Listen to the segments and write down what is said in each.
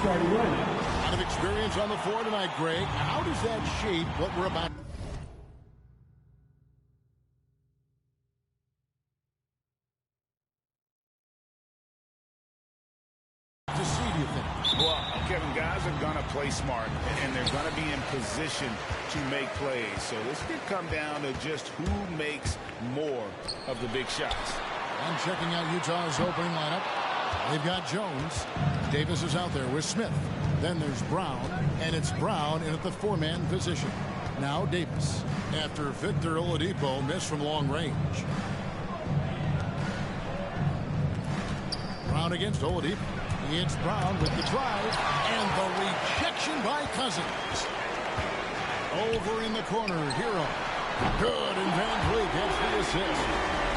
lot of experience on the floor tonight, Greg. How does that shape what we're about to see, do you think? Well, Kevin, guys are going to play smart, and they're going to be in position to make plays. So this could come down to just who makes more of the big shots. And checking out Utah's opening lineup, they've got Jones. Davis is out there with Smith. Then there's Brown, and it's Brown in at the four-man position. Now Davis, after Victor Oladipo missed from long range. Brown against Oladipo. It's Brown with the drive, and the rejection by Cousins. Over in the corner, Hero. Good, and Van Vliet gets the assist.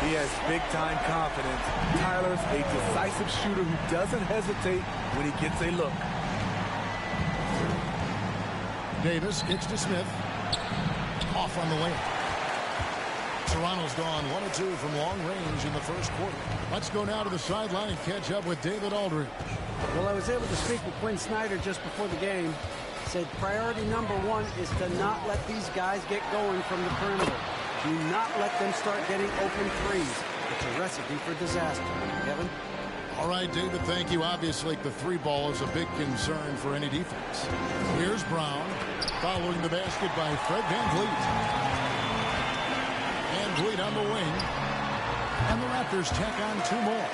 He has big-time confidence. Tyler's a decisive shooter who doesn't hesitate when he gets a look. Davis kicks to Smith. Off on the layup. Toronto's gone 1 of 2 from long range in the first quarter. Let's go now to the sideline and catch up with David Aldridge. Well, I was able to speak with Quinn Snyder just before the game. Said priority number 1 is to not let these guys get going from the perimeter. Do not let them start getting open threes. It's a recipe for disaster. Kevin? All right, David, thank you. Obviously, the three ball is a big concern for any defense. Here's Brown, following the basket by Fred VanVleet. VanVleet on the wing. And the Raptors tack on 2 more.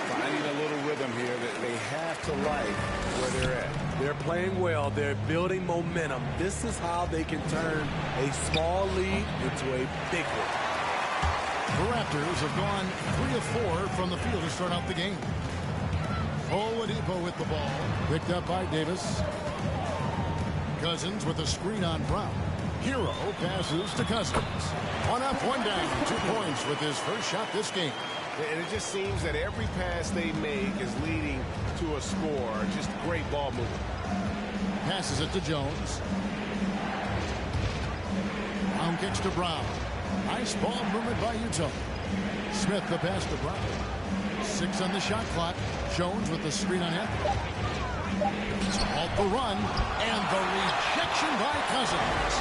Finding a little rhythm here that they have to like where they're at. They're playing well. They're building momentum. This is how they can turn a small lead into a big one. The Raptors have gone 3 of 4 from the field to start out the game. Oladipo with the ball. Picked up by Davis. Cousins with a screen on Brown. Hero passes to Cousins. 1 up, 1 down. 2 points with his first shot this game. And it just seems that every pass they make is leading to a score. Just great ball movement. Passes it to Jones. Brown kicks to Brown. Nice ball movement by Utah. Smith the pass to Brown. 6 on the shot clock. Jones with the screen on Anthony. Off the run. And the rejection by Cousins.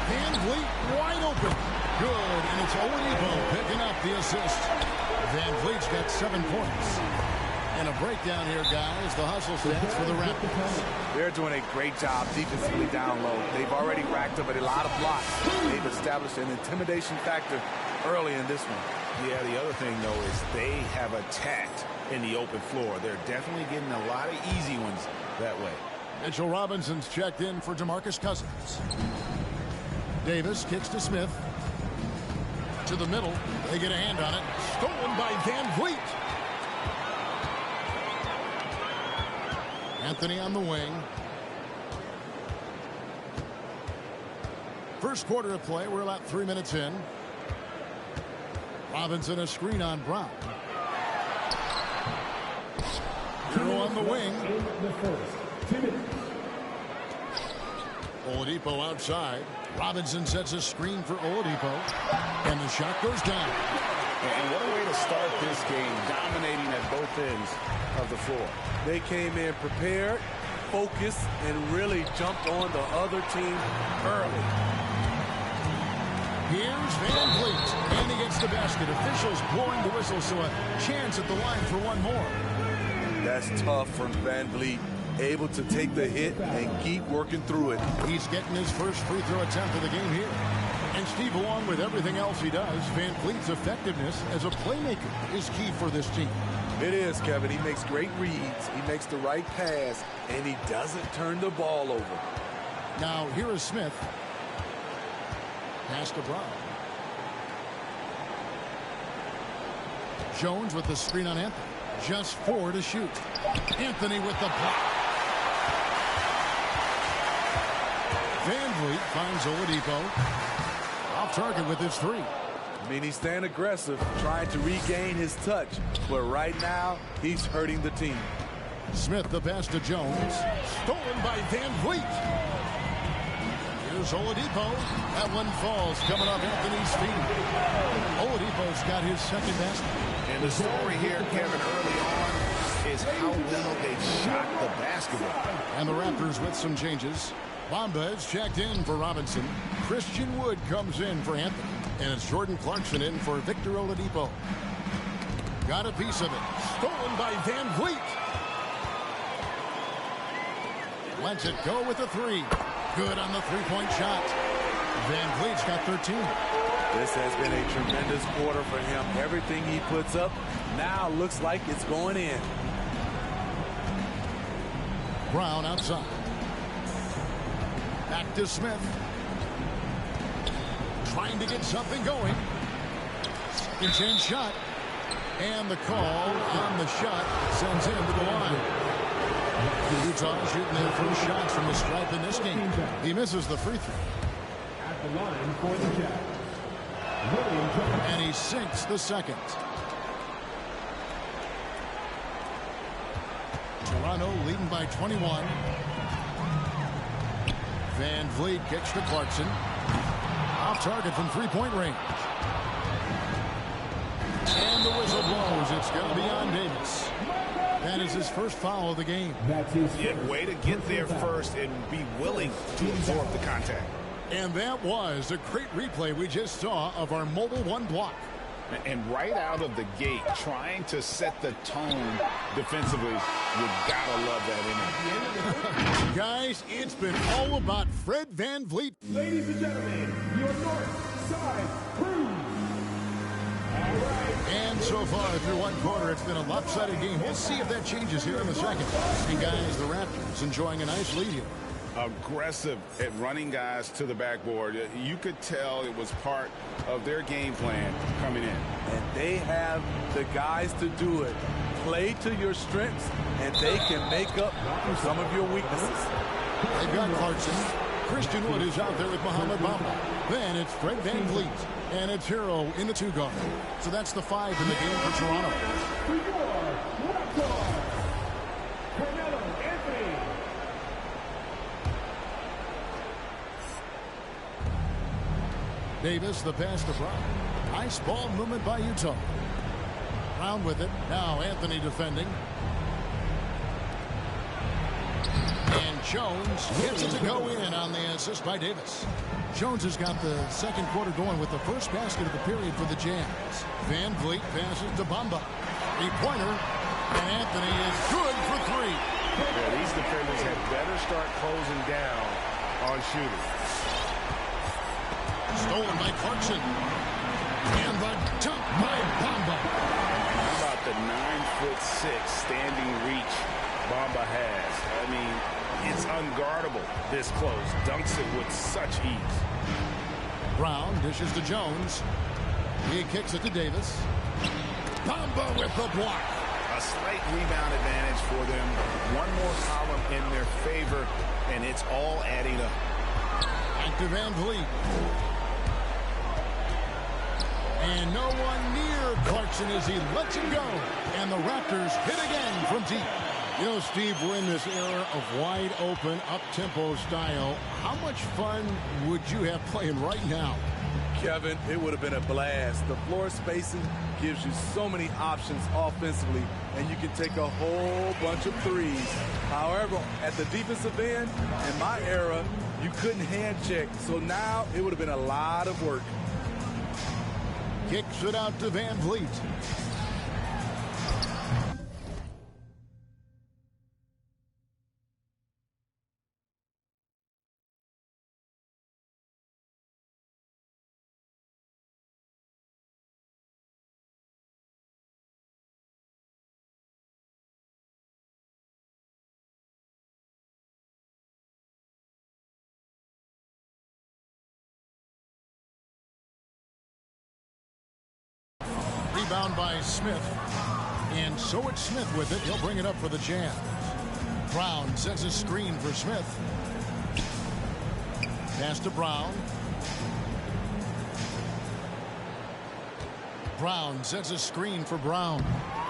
VanVleet wide open. Good, and it's Oladipo picking up the assist. VanVleet's got 7 points. And a breakdown here, guys. The hustle stats for the Raptors. They're doing a great job defensively down low. They've already racked up a lot of blocks. They've established an intimidation factor early in this one. Yeah, the other thing, though, is they have attacked in the open floor. They're definitely getting a lot of easy ones that way. Mitchell Robinson's checked in for DeMarcus Cousins. Davis kicks to Smith. To the middle. They get a hand on it. Stolen by VanVleet. Anthony on the wing. First quarter of play. We're about 3 minutes in. Robinson a screen on Brown. Hero on the wing. Oladipo outside. Robinson sets a screen for Oladipo. And the shot goes down. And what a way to start this game, dominating at both ends of the floor. They came in prepared, focused, and really jumped on the other team early. Here's VanVleet. And he gets the basket. Officials blowing the whistle, so a chance at the line for one more. That's tough from VanVleet. Able to take the hit and keep working through it. He's getting his first free throw attempt of the game here. And Steve, along with everything else he does, VanVleet's effectiveness as a playmaker is key for this team. It is, Kevin. He makes great reads. He makes the right pass, and he doesn't turn the ball over. Now, here is Smith. Pass to Brown. Jones with the screen on Anthony. Just 4 to shoot. Anthony with the block. VanVleet finds Oladipo. Off target with his 3. I mean, he's staying aggressive, trying to regain his touch. But right now, he's hurting the team. Smith the pass to Jones. Stolen by VanVleet. Here's Oladipo. That one falls coming off Anthony's feet. Oladipo's got his second basket. And the story here, Kevin, early on, is how well they shot the basketball. And the Raptors with some changes. Bamba is checked in for Robinson. Christian Wood comes in for Anthony. And it's Jordan Clarkson in for Victor Oladipo. Got a piece of it. Stolen by Van Vliet. Lets it go with a three. Good on the three-point shot. Van Vliet's got 13. This has been a tremendous quarter for him. Everything he puts up now looks like it's going in. Brown outside. Back to Smith. Trying to get something going. Second chance shot. And the call on the shot sends him to the line. Utah shooting their first shots from the stripe in this game. He misses the free throw. At the line for the Jazz. And he sinks the second. Toronto leading by 21. Van Vliet kicks to Clarkson. Off target from three-point range. And the whistle blows. It's going to be on Davis. That is his first foul of the game. Yeah, way to get there first and be willing to absorb the contact. And that was a great replay we just saw of our mobile one block. And right out of the gate, trying to set the tone defensively, you gotta love that in it. Guys, it's been all about Fred Van Vliet. Ladies and gentlemen, your North Side Crew. And so far through one quarter, it's been a lopsided game. We'll see if that changes here in the second. And guys, the Raptors enjoying a nice lead here. Aggressive at running guys to the backboard. You could tell it was part of their game plan coming in. And they have the guys to do it. Play to your strengths, and they can make up for some of your weaknesses. They've got Clarkson. Christian Wood is out there with Mohamed Bamba. Then it's Fred Van Vliet. And it's Hero in the two guard. So that's the 5 in the game for Toronto. Davis, the pass to Brown. Nice ball movement by Utah. Brown with it. Now Anthony defending. And Jones gets it to go in on the assist by Davis. Jones has got the second quarter going with the first basket of the period for the Jazz. Van Vliet passes to Bamba. Three-pointer. And Anthony is good for three. Yeah, these defenders had better start closing down on shooting. Stolen by Clarkson. And the dunk by Bamba. How about the 9'6" standing reach Bamba has? I mean, it's unguardable this close. Dunks it with such ease. Brown dishes to Jones. He kicks it to Davis. Bamba with the block. A slight rebound advantage for them. One more column in their favor, and it's all adding up. Back to Van Vliet. And no one near Clarkson as he lets him go. And the Raptors hit again from deep. You know, Steve, we're in this era of wide open, up-tempo style. How much fun would you have playing right now? Kevin, it would have been a blast. The floor spacing gives you so many options offensively, and you can take a whole bunch of threes. However, at the defensive end, in my era, you couldn't hand check. So now it would have been a lot of work. Kicks it out to Van Vliet. Rebound by Smith. And so it's Smith with it. He'll bring it up for the Jazz. Brown sets a screen for Smith. Pass to Brown. Brown sets a screen for Brown.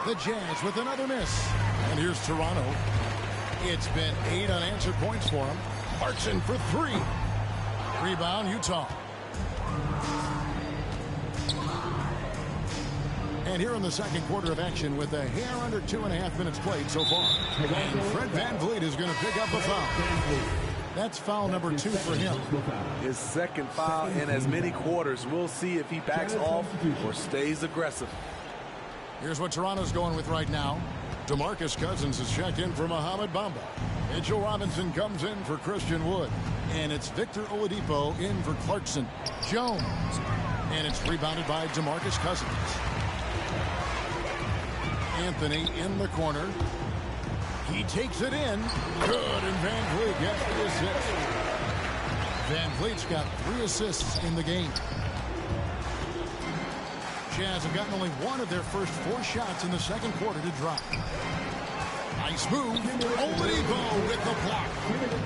The Jazz with another miss. And here's Toronto. It's been 8 unanswered points for him. Clarkson for 3. Rebound, Utah. And here in the second quarter of action with a hair under 2.5 minutes played so far. And Fred VanVleet is going to pick up a foul. That's foul number 2 for him. His second foul in as many quarters. We'll see if he backs off or stays aggressive. Here's what Toronto's going with right now. DeMarcus Cousins is checked in for Mohamed Bamba. Mitchell Robinson comes in for Christian Wood. And it's Victor Oladipo in for Clarkson. Jones. And it's rebounded by DeMarcus Cousins. Anthony in the corner. He takes it in. Good, and VanVleet gets the assist. VanVleet's got 3 assists in the game. Jazz have gotten only one of their first 4 shots in the second quarter to drop. Nice move. Oladipo with the block.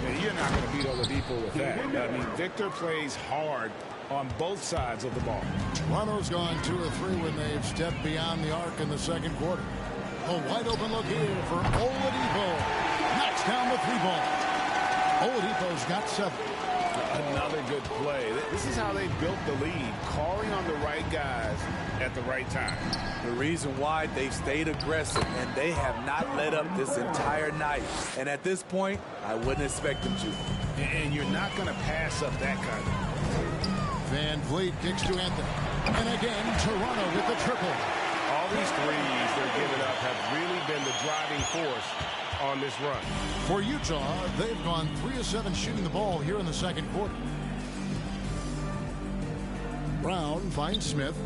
Yeah, you're not going to beat Oladipo with that. I mean, Victor plays hard on both sides of the ball. Toronto's gone 2 of 3 when they've stepped beyond the arc in the second quarter. A wide open look here for Oladipo. Knocks down the 3-ball. Oladipo's got 7. Another good play. This is how they built the lead, calling on the right guys at the right time. The reason why they've stayed aggressive, and they have not let up this entire night. And at this point, I wouldn't expect them to. And you're not going to pass up that kind of. VanVleet kicks to Anthony. And again, Toronto with the triple. All these threes they're giving up have really been the driving force on this run. For Utah, they've gone 3 of 7 shooting the ball here in the second quarter. Brown finds Smith.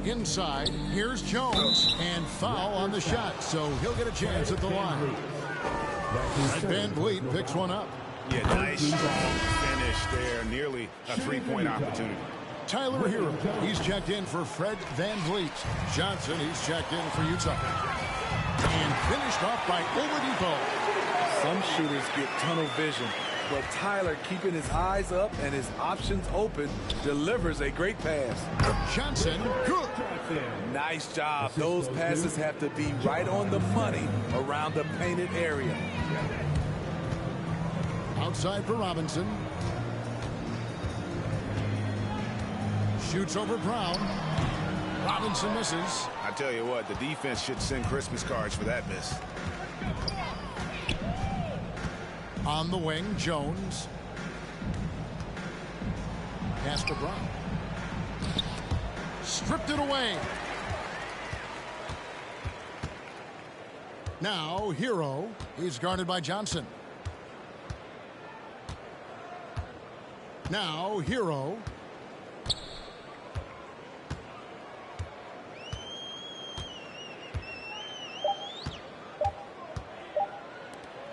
Inside, here's Jones. And foul on the shot, so he'll get a chance at the line. VanVleet picks one up. Yeah, nice strong finish there. Nearly a 3-point opportunity. Tyler Hero, he's checked in for Fred VanVleet. Johnson, he's checked in for Utah. And finished off by Oladipo. Some shooters get tunnel vision, but Tyler, keeping his eyes up and his options open, delivers a great pass. Johnson, good. Nice job. Those passes have to be right on the money around the painted area. Outside for Robinson. Shoots over Brown. Robinson misses. I tell you what, the defense should send Christmas cards for that miss. On the wing, Jones. Pass to Brown. Stripped it away. Now, Hero. He's guarded by Johnson. Now, Hero.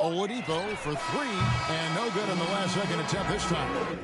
Oladipo for 3, and no good in the last second attempt this time.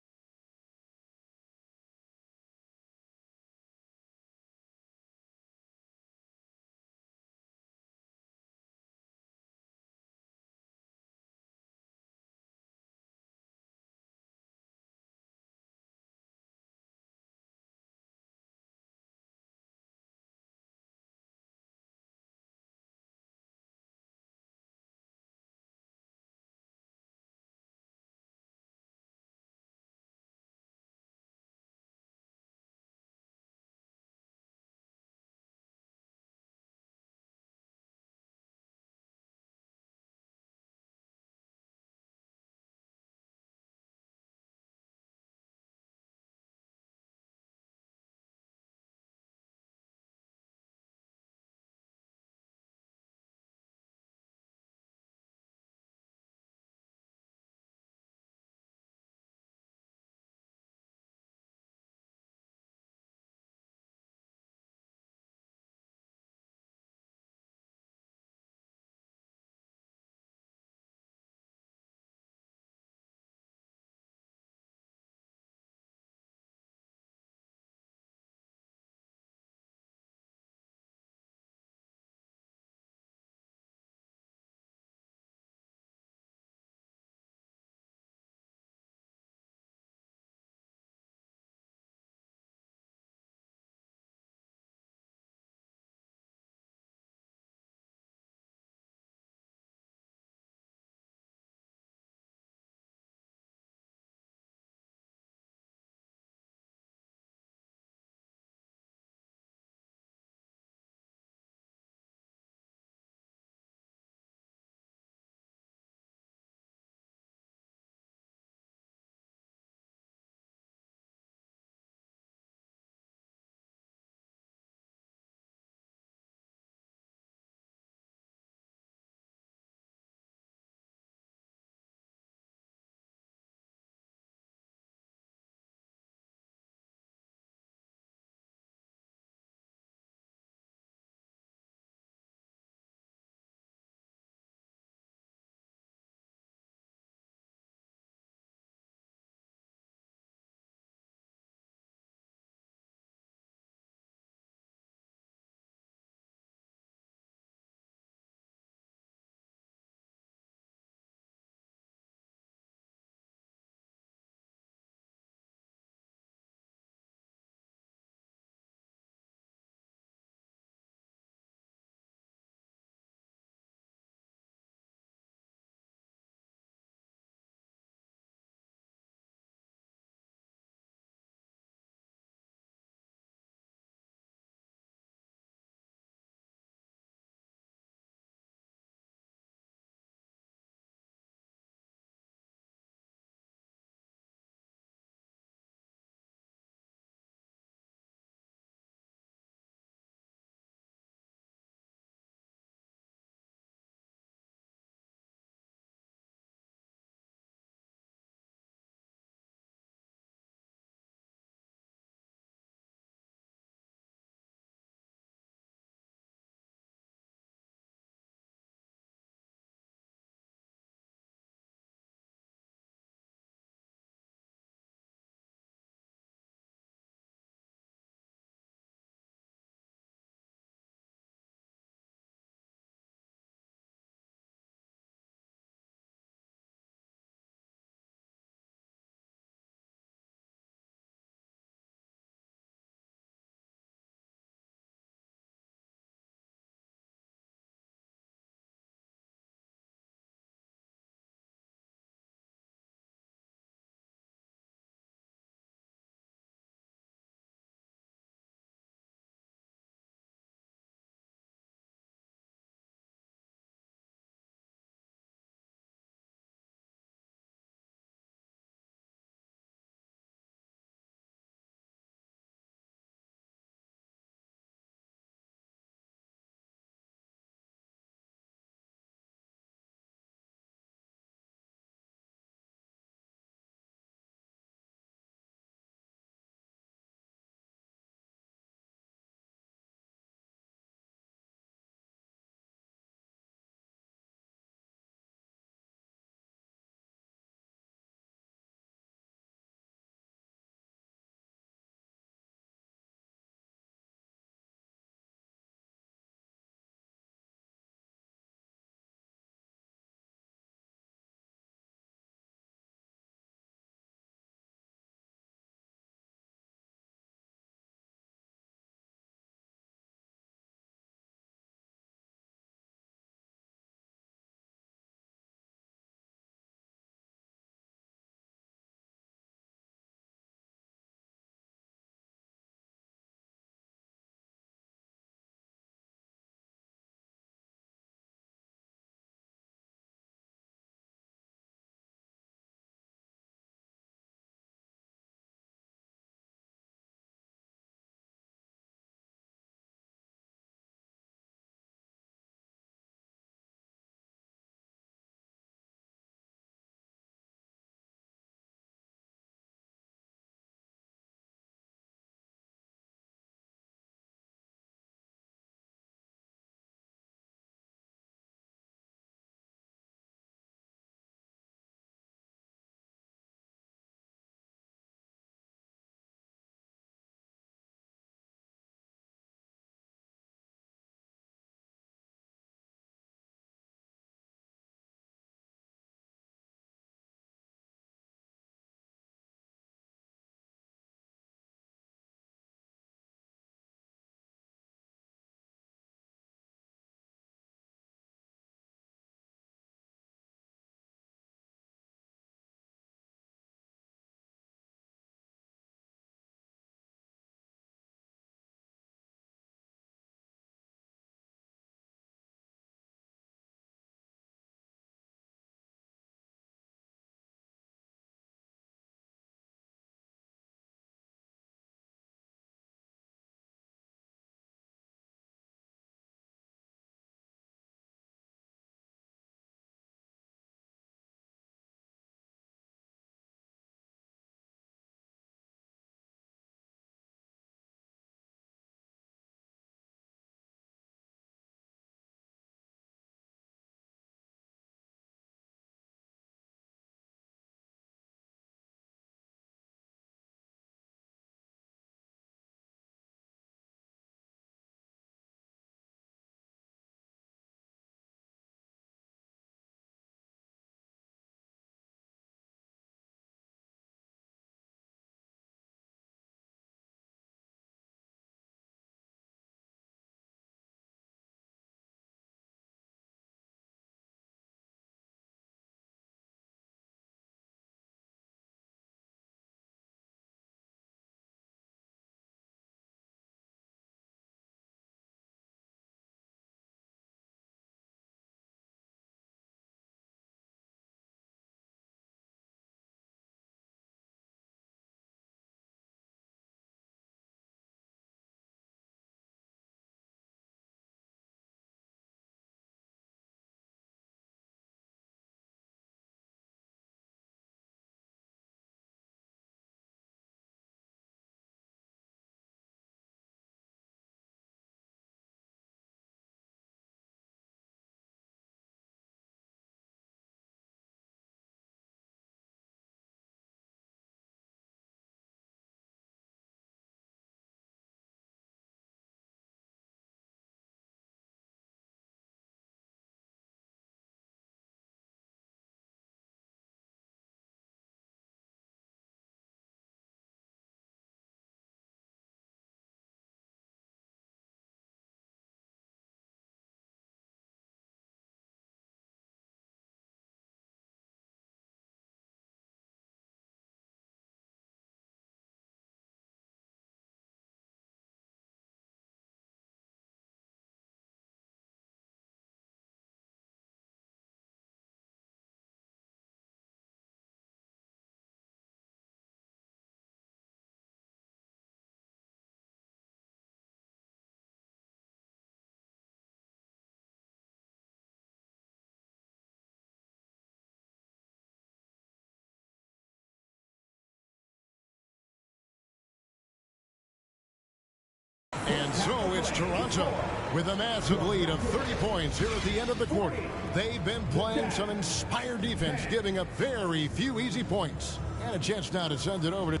it's Toronto with a massive lead of 30 points here at the end of the quarter. They've been playing some inspired defense, giving up very few easy points. And a chance now to send it over to...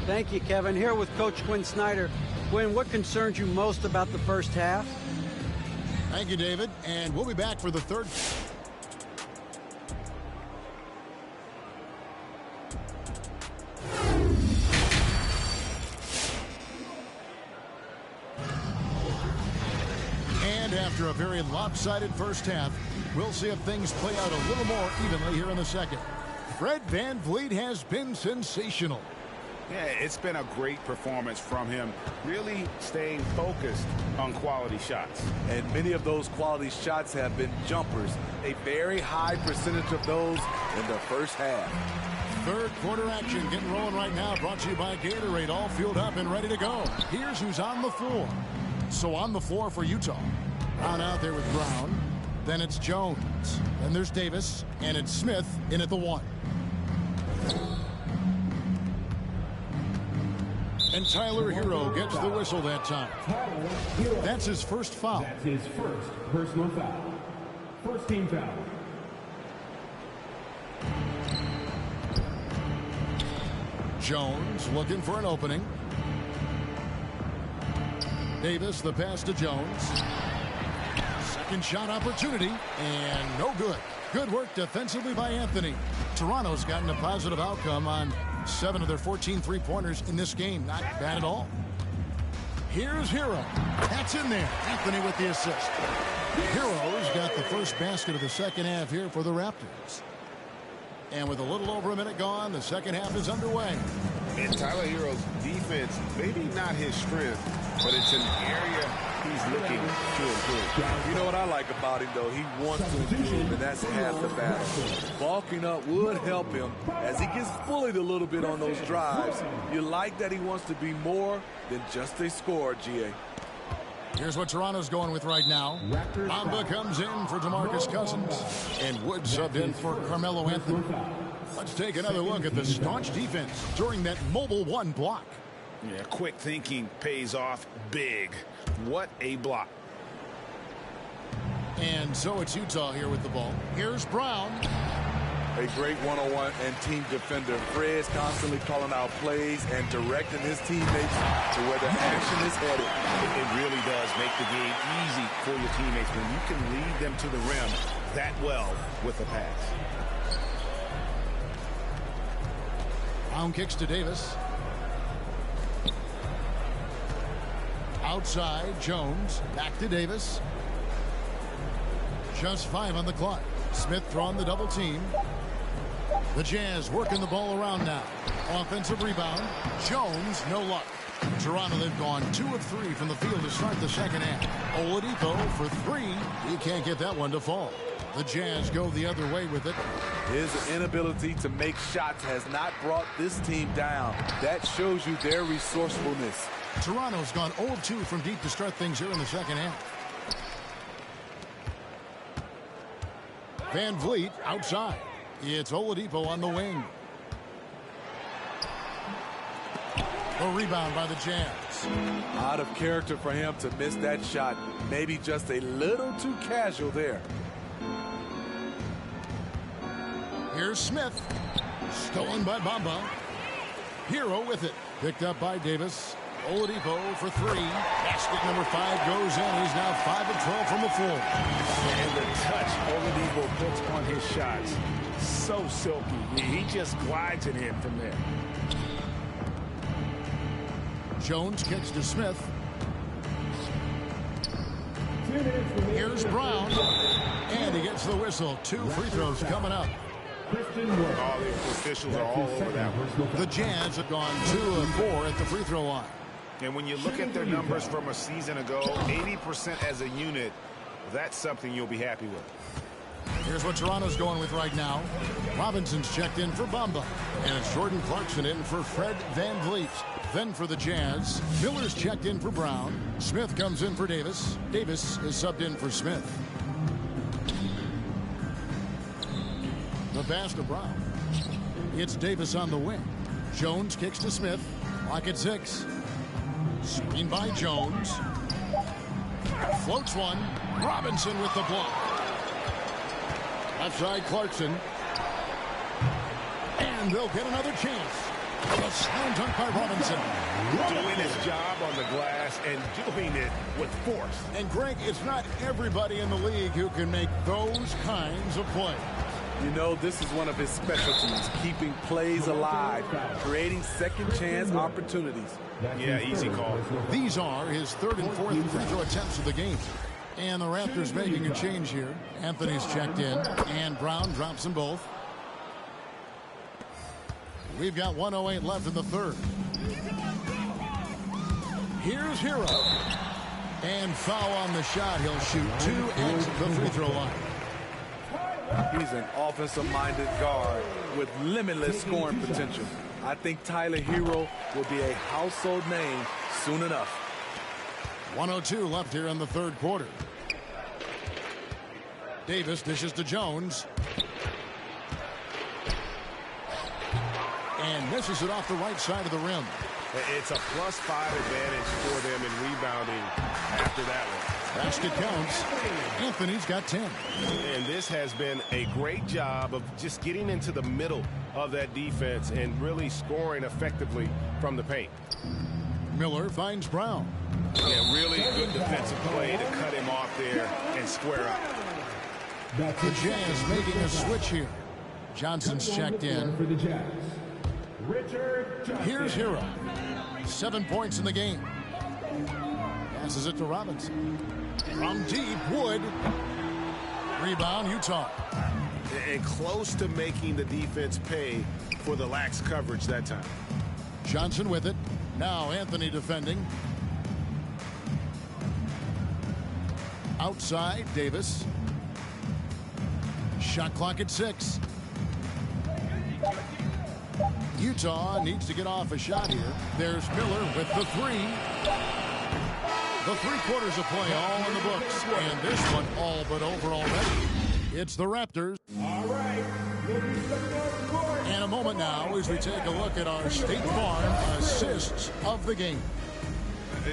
Thank you, Kevin. Here with Coach Quinn Snyder. Quinn, what concerns you most about the first half? Thank you, David. And we'll be back for the third. And after a very lopsided first half, we'll see if things play out a little more evenly here in the second. Fred VanVleet has been sensational. Yeah, it's been a great performance from him, really staying focused on quality shots. And many of those quality shots have been jumpers. A very high percentage of those in the first half. Third quarter action getting rolling right now, brought to you by Gatorade, all fueled up and ready to go. Here's who's on the floor. So on the floor for Utah. Brown out there with Brown. Then it's Jones. Then there's Davis. And it's Smith in at the 1. And Tyler Hero gets the whistle that time. That's his first foul. That's his first personal foul. First team foul. Jones looking for an opening. Davis, the pass to Jones. Second shot opportunity, and no good. Good work defensively by Anthony. Toronto's gotten a positive outcome on 7 of their 14 three-pointers in this game. Not bad at all. Here's Hero. That's in there. Anthony with the assist. Hero's got the first basket of the second half here for the Raptors. And with a little over a minute gone, the second half is underway. And Tyler Hero's defense, maybe not his strength, but it's an area he's looking to improve. You know what I like about him, though? He wants to improve, and that's half the battle. Bulking up would help him as he gets bullied a little bit on those drives. You like that he wants to be more than just a scorer, GA. Here's what Toronto's going with right now. Bamba comes in for DeMarcus Cousins, and Wood subbed in for Carmelo Anthony. Let's take another look at the staunch defense during that mobile 1 block. Yeah, quick thinking pays off big. What a block. And so it's Utah here with the ball. Here's Brown. A great one-on-one and team defender. Fred's constantly calling out plays and directing his teammates to where the action is headed. It really does make the game easy for your teammates when you can lead them to the rim that well with a pass. Brown kicks to Davis. Outside, Jones. Back to Davis. Just 5 on the clock. Smith throwing the double team. The Jazz working the ball around now. Offensive rebound. Jones, no luck. Toronto, they've gone 2 of 3 from the field to start the second half. Oladipo for 3. He can't get that one to fall. The Jazz go the other way with it. His inability to make shots has not brought this team down. That shows you their resourcefulness. Toronto's gone 0 of 2 from deep to start things here in the second half. VanVleet outside. It's Oladipo on the wing. A rebound by the Jazz. Out of character for him to miss that shot. Maybe just a little too casual there. Here's Smith. Stolen by Bamba. Hero with it. Picked up by Davis. Oladipo for 3. Basket number 5 goes in. He's now 5 of 12 from the floor. And the touch Oladipo puts on his shots, so silky. He just glides it in from there. Jones kicks to Smith. Here's Brown. And he gets the whistle. 2 free throws coming up. All the officials are all over that one. The Jazz have gone 2 of 4 at the free throw line. And when you look at their numbers from a season ago, 80% as a unit, that's something you'll be happy with. Here's what Toronto's going with right now. Robinson's checked in for Bamba. And it's Jordan Clarkson in for Fred VanVleet. Then for the Jazz, Miller's checked in for Brown. Smith comes in for Davis. Davis is subbed in for Smith. The pass to Brown. It's Davis on the wing. Jones kicks to Smith. Clock at 6. Screen by Jones. Floats one. Robinson with the block. Left side Clarkson. And they'll get another chance. A slam dunk by Robinson. Doing his job on the glass and doing it with force. And Greg, it's not everybody in the league who can make those kinds of plays. You know, this is one of his specialties, keeping plays alive, creating second chance opportunities. Yeah, easy call. These are his third and fourth free throw attempts of the game. And the Raptors making a change here. Anthony's checked in, and Brown drops them both. We've got 1:08 left in the third. Here's Hero. And foul on the shot. He'll shoot two at the free throw line. He's an offensive-minded guard with limitless scoring potential. I think Tyler Hero will be a household name soon enough. 1:02 left here in the third quarter. Davis dishes to Jones. And misses it off the right side of the rim. It's a +5 advantage for them in rebounding after that one. Basket counts. Anthony's got 10. And this has been a great job of just getting into the middle of that defense and really scoring effectively from the paint. Miller finds Brown. Yeah, really good defensive play to cut him off there and square up. The Jazz making a switch here. Johnson's checked in. For the Jazz. Here's Hero. 7 points in the game. Passes it to Robinson. From deep, Wood. Rebound, Utah. And close to making the defense pay for the lax coverage that time. Johnson with it. Now Anthony defending. Outside, Davis. Shot clock at 6. Utah needs to get off a shot here. There's Miller with the three. The 3 quarters of play all in the books. And this one all but over already. It's the Raptors. All right. And a moment now as we take a look at our State Farm assists of the game.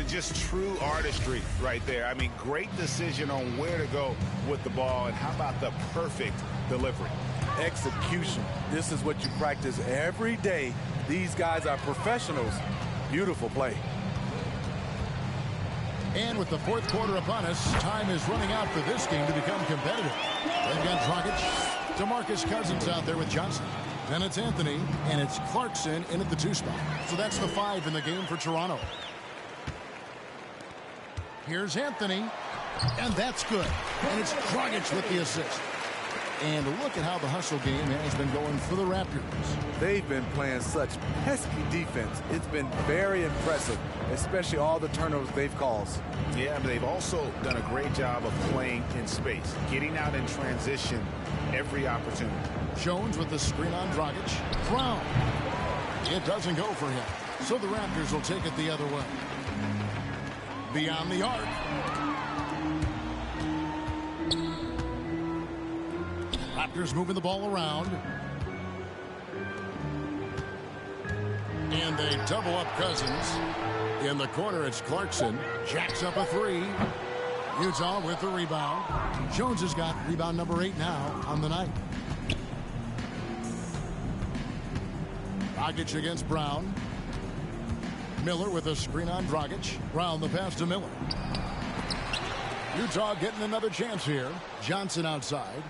Just true artistry right there. I mean, great decision on where to go with the ball. And how about the perfect delivery? Execution. This is what you practice every day. These guys are professionals. Beautiful play. And with the fourth quarter upon us, time is running out for this game to become competitive. They've got Dragic, DeMarcus Cousins out there with Johnson. Then it's Anthony, and it's Clarkson in at the 2 spot. So that's the 5 in the game for Toronto. Here's Anthony, and that's good. And it's Dragic with the assist. And look at how the hustle game has been going for the Raptors. They've been playing such pesky defense. It's been very impressive, especially all the turnovers they've caused. Yeah, but they've also done a great job of playing in space, getting out in transition every opportunity. Jones with the screen on Dragic. Brown. It doesn't go for him. So the Raptors will take it the other way. Beyond the arc. Raptors moving the ball around. And they double up Cousins. In the corner, it's Clarkson. Jacks up a 3. Utah with the rebound. Jones has got rebound number 8 now on the night. Dragic against Brown. Miller with a screen on Dragic. Brown the pass to Miller. Utah getting another chance here. Johnson outside.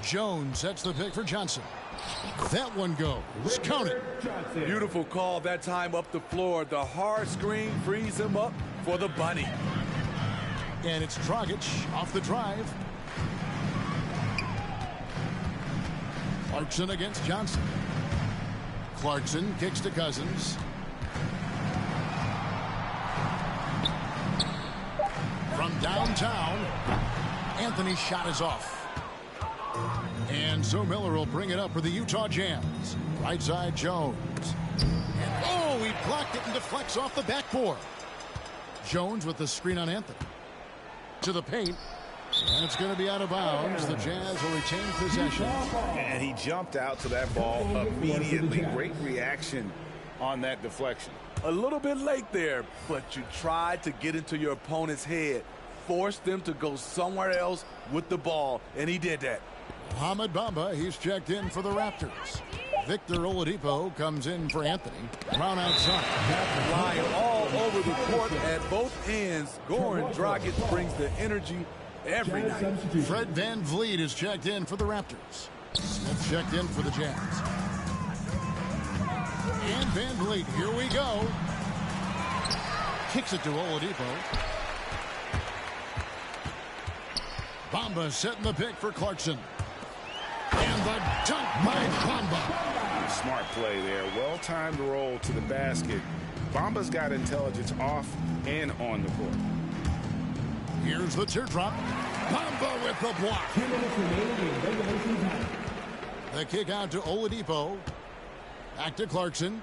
Jones sets the pick for Johnson. That one goes. Count it. Beautiful call that time up the floor. The hard screen frees him up for the bunny. And it's Dragic off the drive. Clarkson against Johnson. Clarkson kicks to Cousins. From downtown, Anthony's shot is off. And so Miller will bring it up for the Utah Jazz. Right side Jones. And oh, he blocked it and deflects off the backboard. Jones with the screen on Anthony. To the paint. And it's going to be out of bounds. The Jazz will retain possession. And he jumped out to that ball immediately. Great reaction on that deflection. A little bit late there, but you tried to get into your opponent's head. Force them to go somewhere else with the ball, and he did that. Mohamed Bamba, he's checked in for the Raptors. Victor Oladipo comes in for Anthony. Brown outside. Flying all over the court at both ends. Goran Dragic brings the energy every night. Fred VanVleet is checked in for the Raptors. Smith checked in for the Jazz. And VanVleet, here we go. Kicks it to Oladipo. Bamba setting the pick for Clarkson. And the dunk by Bamba. Smart play there. Well-timed roll to the basket. Bamba's got intelligence off and on the court. Here's the teardrop. Bamba with the block. 2 minutes remaining in regulation time. The kick out to Oladipo. Back to Clarkson.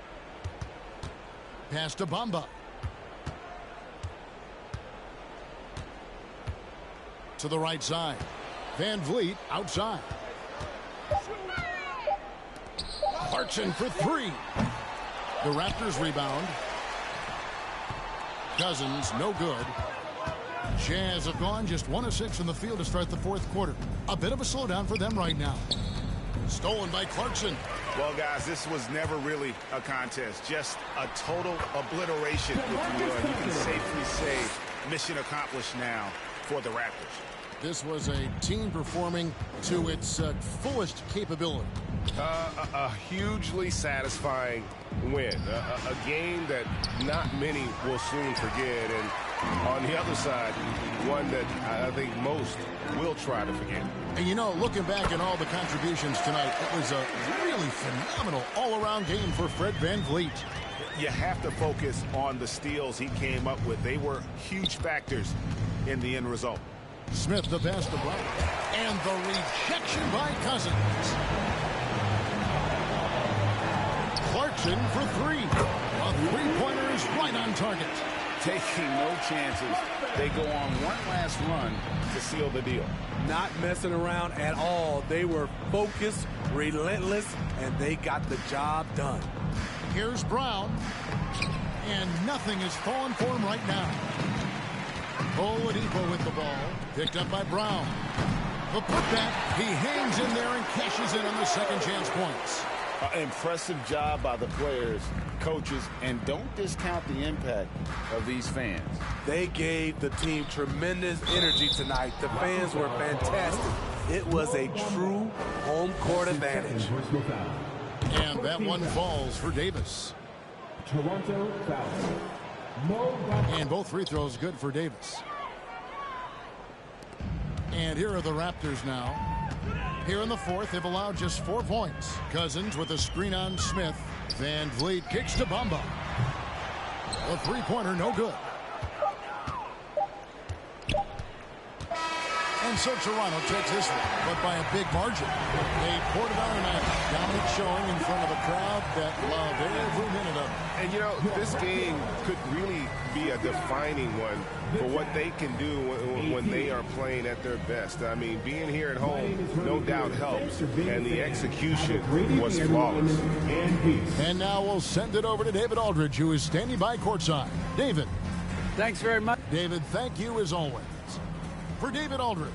Pass to Bamba. To the right side. VanVleet outside. Clarkson for three. The Raptors rebound. Cousins, no good. Jazz have gone just 1 of 6 in the field to start the fourth quarter. A bit of a slowdown for them right now. Stolen by Clarkson. Well, guys, this was never really a contest. Just a total obliteration, if you will. And you can safely say mission accomplished now for the Raptors. This was a team performing to its fullest capability. A hugely satisfying win. A game that not many will soon forget. And on the other side, one that I think most will try to forget. And you know, looking back at all the contributions tonight, it was a really phenomenal all-around game for Fred VanVleet. You have to focus on the steals he came up with. They were huge factors in the end result. Smith the pass to Brown. And the rejection by Cousins. Clarkson for three. A three-pointer is right on target. Taking no chances. They go on one last run to seal the deal. Not messing around at all. They were focused, relentless, and they got the job done. Here's Brown. And nothing is falling for him right now. Oladipo with the ball. Picked up by Brown. The putback. He hangs in there and cashes in on the second chance points. Impressive job by the players, coaches, and don't discount the impact of these fans. They gave the team tremendous energy tonight. The fans were fantastic. It was a true home court advantage. And that one falls for Davis. Toronto foul. And both free throws good for Davis. And here are the Raptors now. Here in the fourth, they've allowed just 4 points. Cousins with a screen on Smith. VanVleet kicks to Bamba. A three-pointer, no good. And so Toronto takes this one, but by a big margin. They poured it on tonight. Dominant showing in front of a crowd that loved every minute of it. And, you know, this game could really be a defining one for what they can do when they are playing at their best. I mean, being here at home, no doubt helps, and the execution was flawless. And now we'll send it over to David Aldridge, who is standing by courtside. David. Thanks very much. David, thank you as always. For David Aldridge.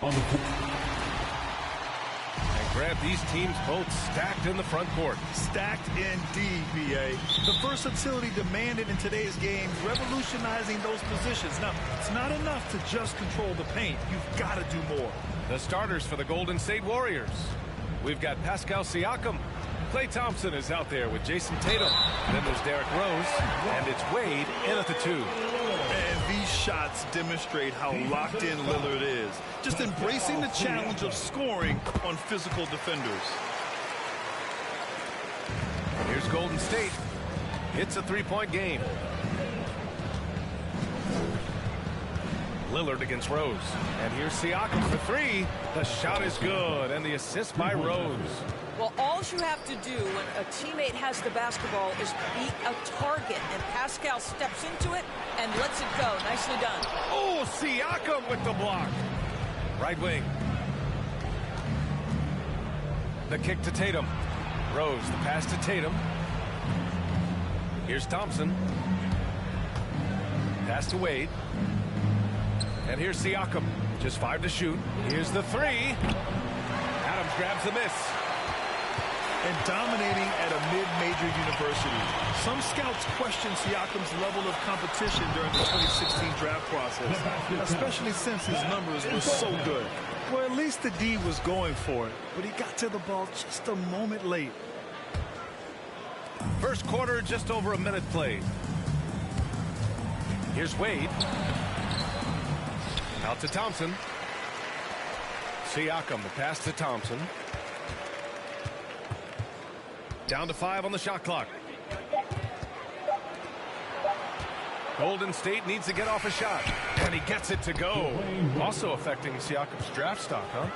And grab these teams both stacked in the front court. Stacked indeed, B.A. The versatility demanded in today's game, revolutionizing those positions. Now, it's not enough to just control the paint. You've got to do more. The starters for the Golden State Warriors. We've got Pascal Siakam, Klay Thompson is out there with Jason Tatum. Then there's Derrick Rose, and it's Wade in at the 2. And these shots demonstrate how locked in Lillard is. Just embracing the challenge of scoring on physical defenders. Here's Golden State. It's a 3-point game. Lillard against Rose. And here's Siakam for 3. The shot is good, and the assist by Rose. Well, all you have to do when a teammate has the basketball is be a target, and Pascal steps into it and lets it go. Nicely done. Oh, Siakam with the block. Right wing. The kick to Tatum. Rose, the pass to Tatum. Here's Thompson. Pass to Wade. And here's Siakam. Just 5 to shoot. Here's the 3. Adams grabs the miss. And dominating at a mid-major university. Some scouts question Siakam's level of competition during the 2016 draft process, especially since his numbers were so good. Well, at least the D was going for it, but he got to the ball just a moment late. First quarter, just over a minute played. Here's Wade. Out to Thompson. Siakam, the pass to Thompson. Down to 5 on the shot clock. Golden State needs to get off a shot, and he gets it to go. Also affecting Siakam's draft stock, huh?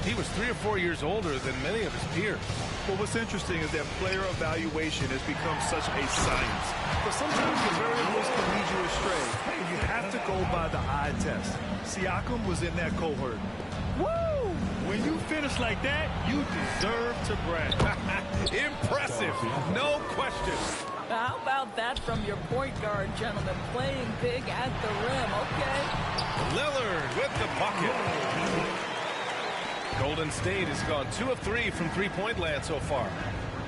He was 3 or 4 years older than many of his peers. Well, what's interesting is that player evaluation has become such a science. But sometimes the variables can lead you astray, and you have to go by the eye test. Siakam was in that cohort. Woo! When you finish like that, you deserve to brag. Impressive, no question. How about that from your point guard, gentlemen? Playing big at the rim, okay. Lillard with the bucket. Golden State has gone 2 of 3 from three-point land so far.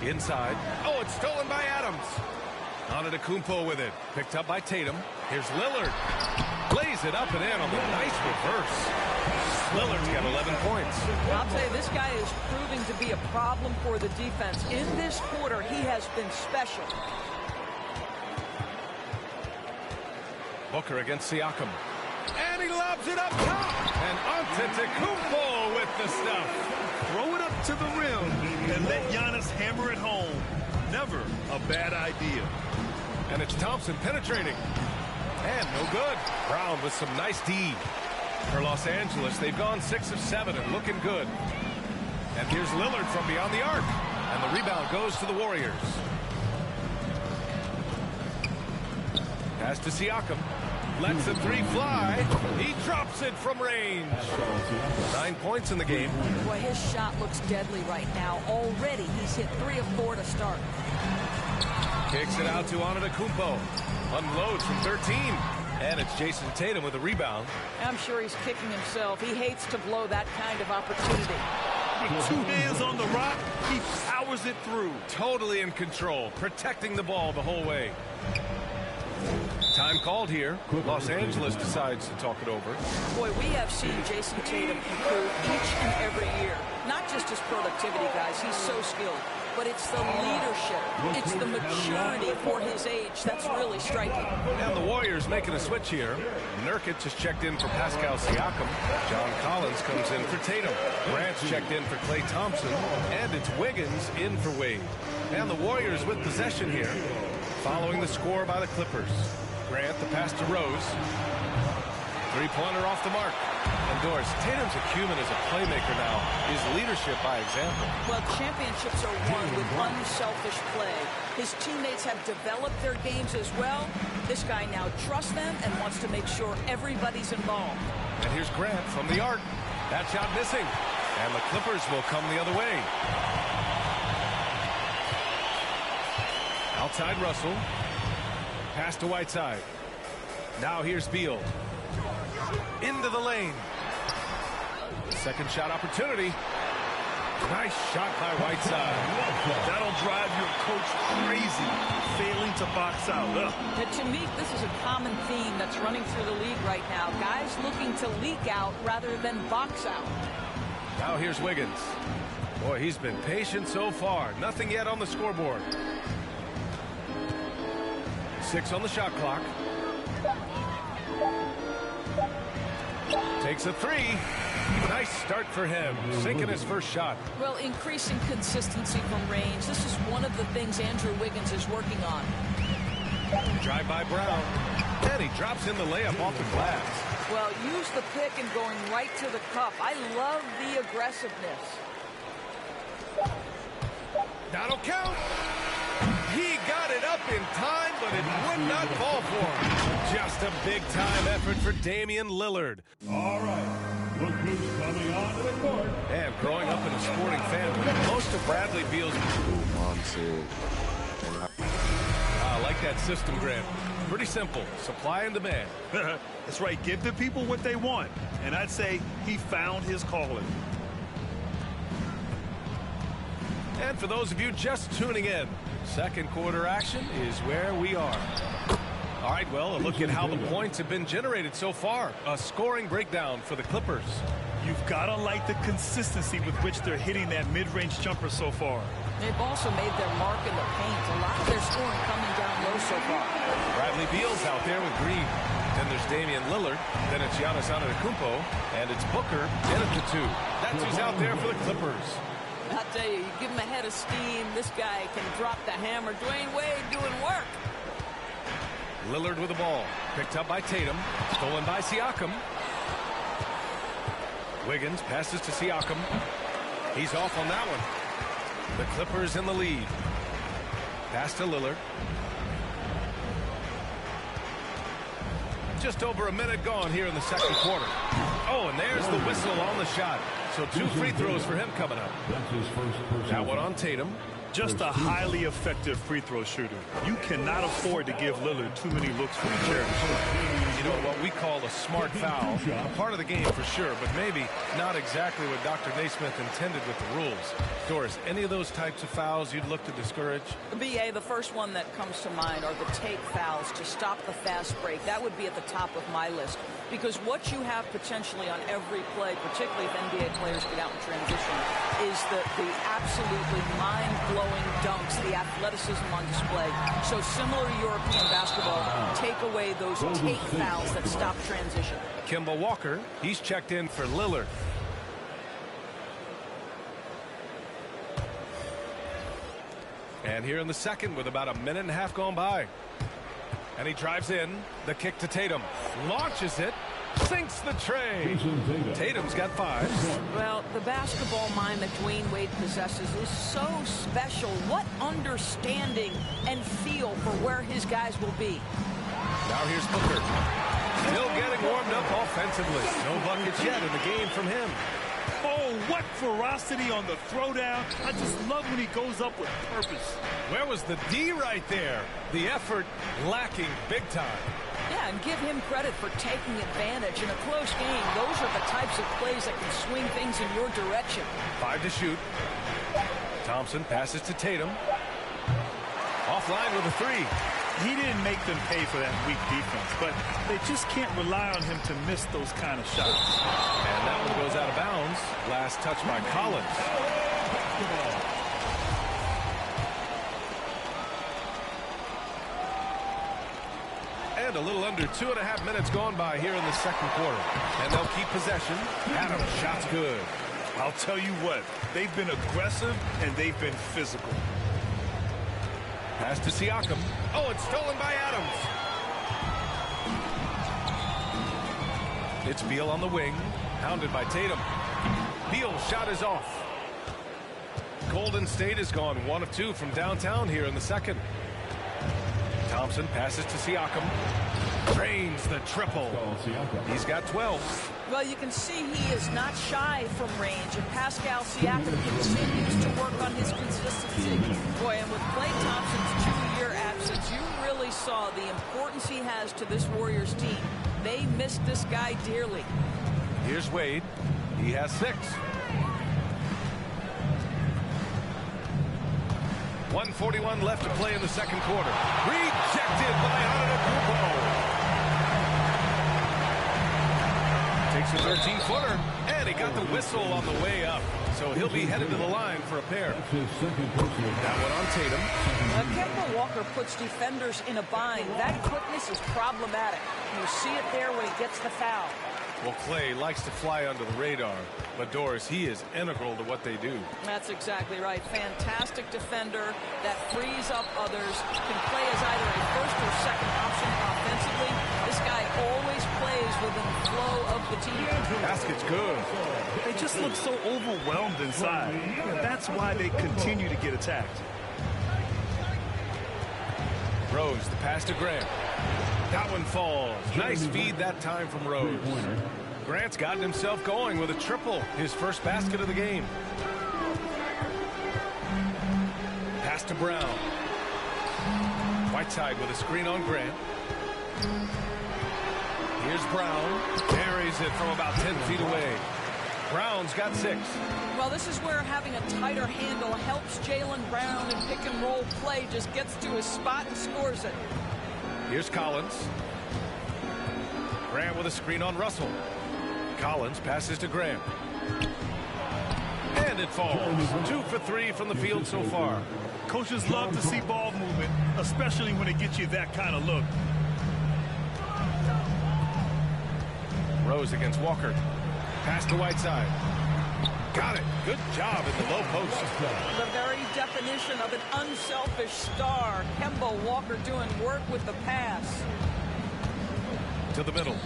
Inside. Oh, it's stolen by Adams. Oladipo with it. Picked up by Tatum. Here's Lillard. Lays it up and in on the nice reverse. Lillard's got 11 points. I'll tell you, this guy is proving to be a problem for the defense. In this quarter, he has been special. Booker against Siakam. And he lobs it up top. And Antetokounmpo with the stuff. Throw it up to the rim and let Giannis hammer it home. Never a bad idea. And it's Thompson penetrating. And no good. Brown with some nice D. For Los Angeles, they've gone 6 of 7 and looking good. And here's Lillard from beyond the arc. And the rebound goes to the Warriors. Pass to Siakam. Lets the 3 fly. He drops it from range. 9 points in the game. Boy, his shot looks deadly right now. Already, he's hit 3 of 4 to start. Kicks it out to Antetokounmpo. Unloads from 13. And it's Jason Tatum with a rebound. I'm sure he's kicking himself. He hates to blow that kind of opportunity. With 2 hands on the rock, he powers it through. Totally in control, protecting the ball the whole way. Time called here. Los Angeles decides to talk it over. Boy, we have seen Jason Tatum improve each and every year. Not just his productivity, guys. He's so skilled. But it's the leadership. It's the maturity for his age that's really striking. And the Warriors making a switch here. Nurkic has checked in for Pascal Siakam. John Collins comes in for Tatum. Grant's checked in for Klay Thompson. And it's Wiggins in for Wade. And the Warriors with possession here. Following the score by the Clippers. Grant, the pass to Rose. 3-pointer off the mark. And Doris, Tatum's acumen as a playmaker now is leadership by example. Well, championships are won with unselfish play. His teammates have developed their games as well. This guy now trusts them and wants to make sure everybody's involved. And here's Grant from the arc. That shot missing. And the Clippers will come the other way. Outside Russell. Pass to Whiteside. Now here's Beal. Into the lane. Second shot opportunity. Nice shot by Whiteside. That'll drive your coach crazy, failing to box out. To me, this is a common theme that's running through the league right now. Guys looking to leak out rather than box out. Now here's Wiggins. Boy, he's been patient so far. Nothing yet on the scoreboard. 6 on the shot clock. Takes a 3. Nice start for him, sinking his first shot. Well, increasing consistency from range. This is one of the things Andrew Wiggins is working on. Drive by Brown. And he drops in the layup off the glass. Well, use the pick and going right to the cup. I love the aggressiveness. That'll count. He got it up in time, but it would not fall for him. Just a big-time effort for Damian Lillard. All right. Look who's coming onto the court. And growing up in a sporting family, most of Bradley Beal's... Mom said... I like that system, Grant. Pretty simple. Supply and demand. That's right. Give the people what they want. And I'd say he found his calling. And for those of you just tuning in, second quarter action is where we are. All right, well, a look at how the points have been generated so far. A scoring breakdown for the Clippers. You've got to like the consistency with which they're hitting that mid-range jumper so far. They've also made their mark in the paint. A lot of their scoring coming down low so far. Bradley Beal's out there with Green. Then there's Damian Lillard. Then it's Giannis Antetokounmpo. And it's Booker in at the 2. That's who's out there for the Clippers. I'll tell you, you give him a head of steam, this guy can drop the hammer. Dwayne Wade doing work. Lillard with the ball. Picked up by Tatum. Stolen by Siakam. Wiggins passes to Siakam. He's off on that one. The Clippers in the lead. Pass to Lillard. Just over a minute gone here in the second quarter. Oh, and there's the whistle on the shot. So 2 free throws for him coming up. That one on Tatum. Just a highly effective free throw shooter. You cannot afford to give Lillard too many looks for the charity. You know, what we call a smart foul. Part of the game for sure, but maybe not exactly what Dr. Naismith intended with the rules. Doris, any of those types of fouls you'd look to discourage? BA, the first one that comes to mind are the take fouls to stop the fast break. That would be at the top of my list. Because what you have potentially on every play, particularly if NBA players get out in transition, is the absolutely mind-blowing dunks, the athleticism on display. So similar to European basketball, take away those take fouls that stop transition. Kemba Walker, he's checked in for Lillard. And here in the second with about a minute and a half gone by. And he drives in. The kick to Tatum. Launches it. Sinks the tray. Tatum's got 5. Well, the basketball mind that Dwayne Wade possesses is so special. What understanding and feel for where his guys will be. Now here's Booker. Still getting warmed up offensively. No buckets yet in the game from him. Oh, what ferocity on the throwdown. I just love when he goes up with purpose. Where was the D right there? The effort lacking big time. Yeah, and give him credit for taking advantage in a close game. Those are the types of plays that can swing things in your direction. 5 to shoot. Thompson passes to Tatum. Offline with a 3. He didn't make them pay for that weak defense, but they just can't rely on him to miss those kind of shots. And that one goes out of bounds. Last touch by Collins. And a little under 2.5 minutes gone by here in the second quarter. And they'll keep possession. Adams, shot's good. I'll tell you what, they've been aggressive and they've been physical. Pass to Siakam. Oh, it's stolen by Adams. It's Beal on the wing. Hounded by Tatum. Beal's shot is off. Golden State has gone 1 of 2 from downtown here in the second. Thompson passes to Siakam. Drains the triple. He's got 12. Well, you can see he is not shy from range, and Pascal Siakam continues to work on his consistency. Boy, and with Klay Thompson's 2-year absence, you really saw the importance he has to this Warriors team. They missed this guy dearly. Here's Wade. He has 6. 1:41 left to play in the second quarter. Rejected by Antetokounmpo. Takes a 13-footer, and he got the whistle on the way up. so he'll be headed to the line for a pair. That one on Tatum. Kemba Walker puts defenders in a bind. That quickness is problematic. You see it there when he gets the foul. Well, Clay likes to fly under the radar, but Doris, he is integral to what they do. That's exactly right. Fantastic defender that frees up others, can play as either a first or second option offensively. This guy always plays within the flow of the team. Basket's good. They just look so overwhelmed inside. That's why they continue to get attacked. Rose, the pass to Grant. That one falls. Nice feed that time from Rose. Grant's gotten himself going with a triple, his first basket of the game. Pass to Brown. Whiteside with a screen on Grant. Here's Brown. Carries it from about 10 feet away. Brown's got 6. Well, this is where having a tighter handle helps Jaylen Brown in pick and roll play. Just gets to his spot and scores it. Here's Collins. Grant with a screen on Russell. Collins passes to Grant. And it falls. 2 for 3 from the field so far. Coaches love to see ball movement, especially when it gets you that kind of look. Rose against Walker. Pass to Whiteside. Got it. Good job in the low post. The very definition of an unselfish star. Kemba Walker doing work with the pass. To the middle.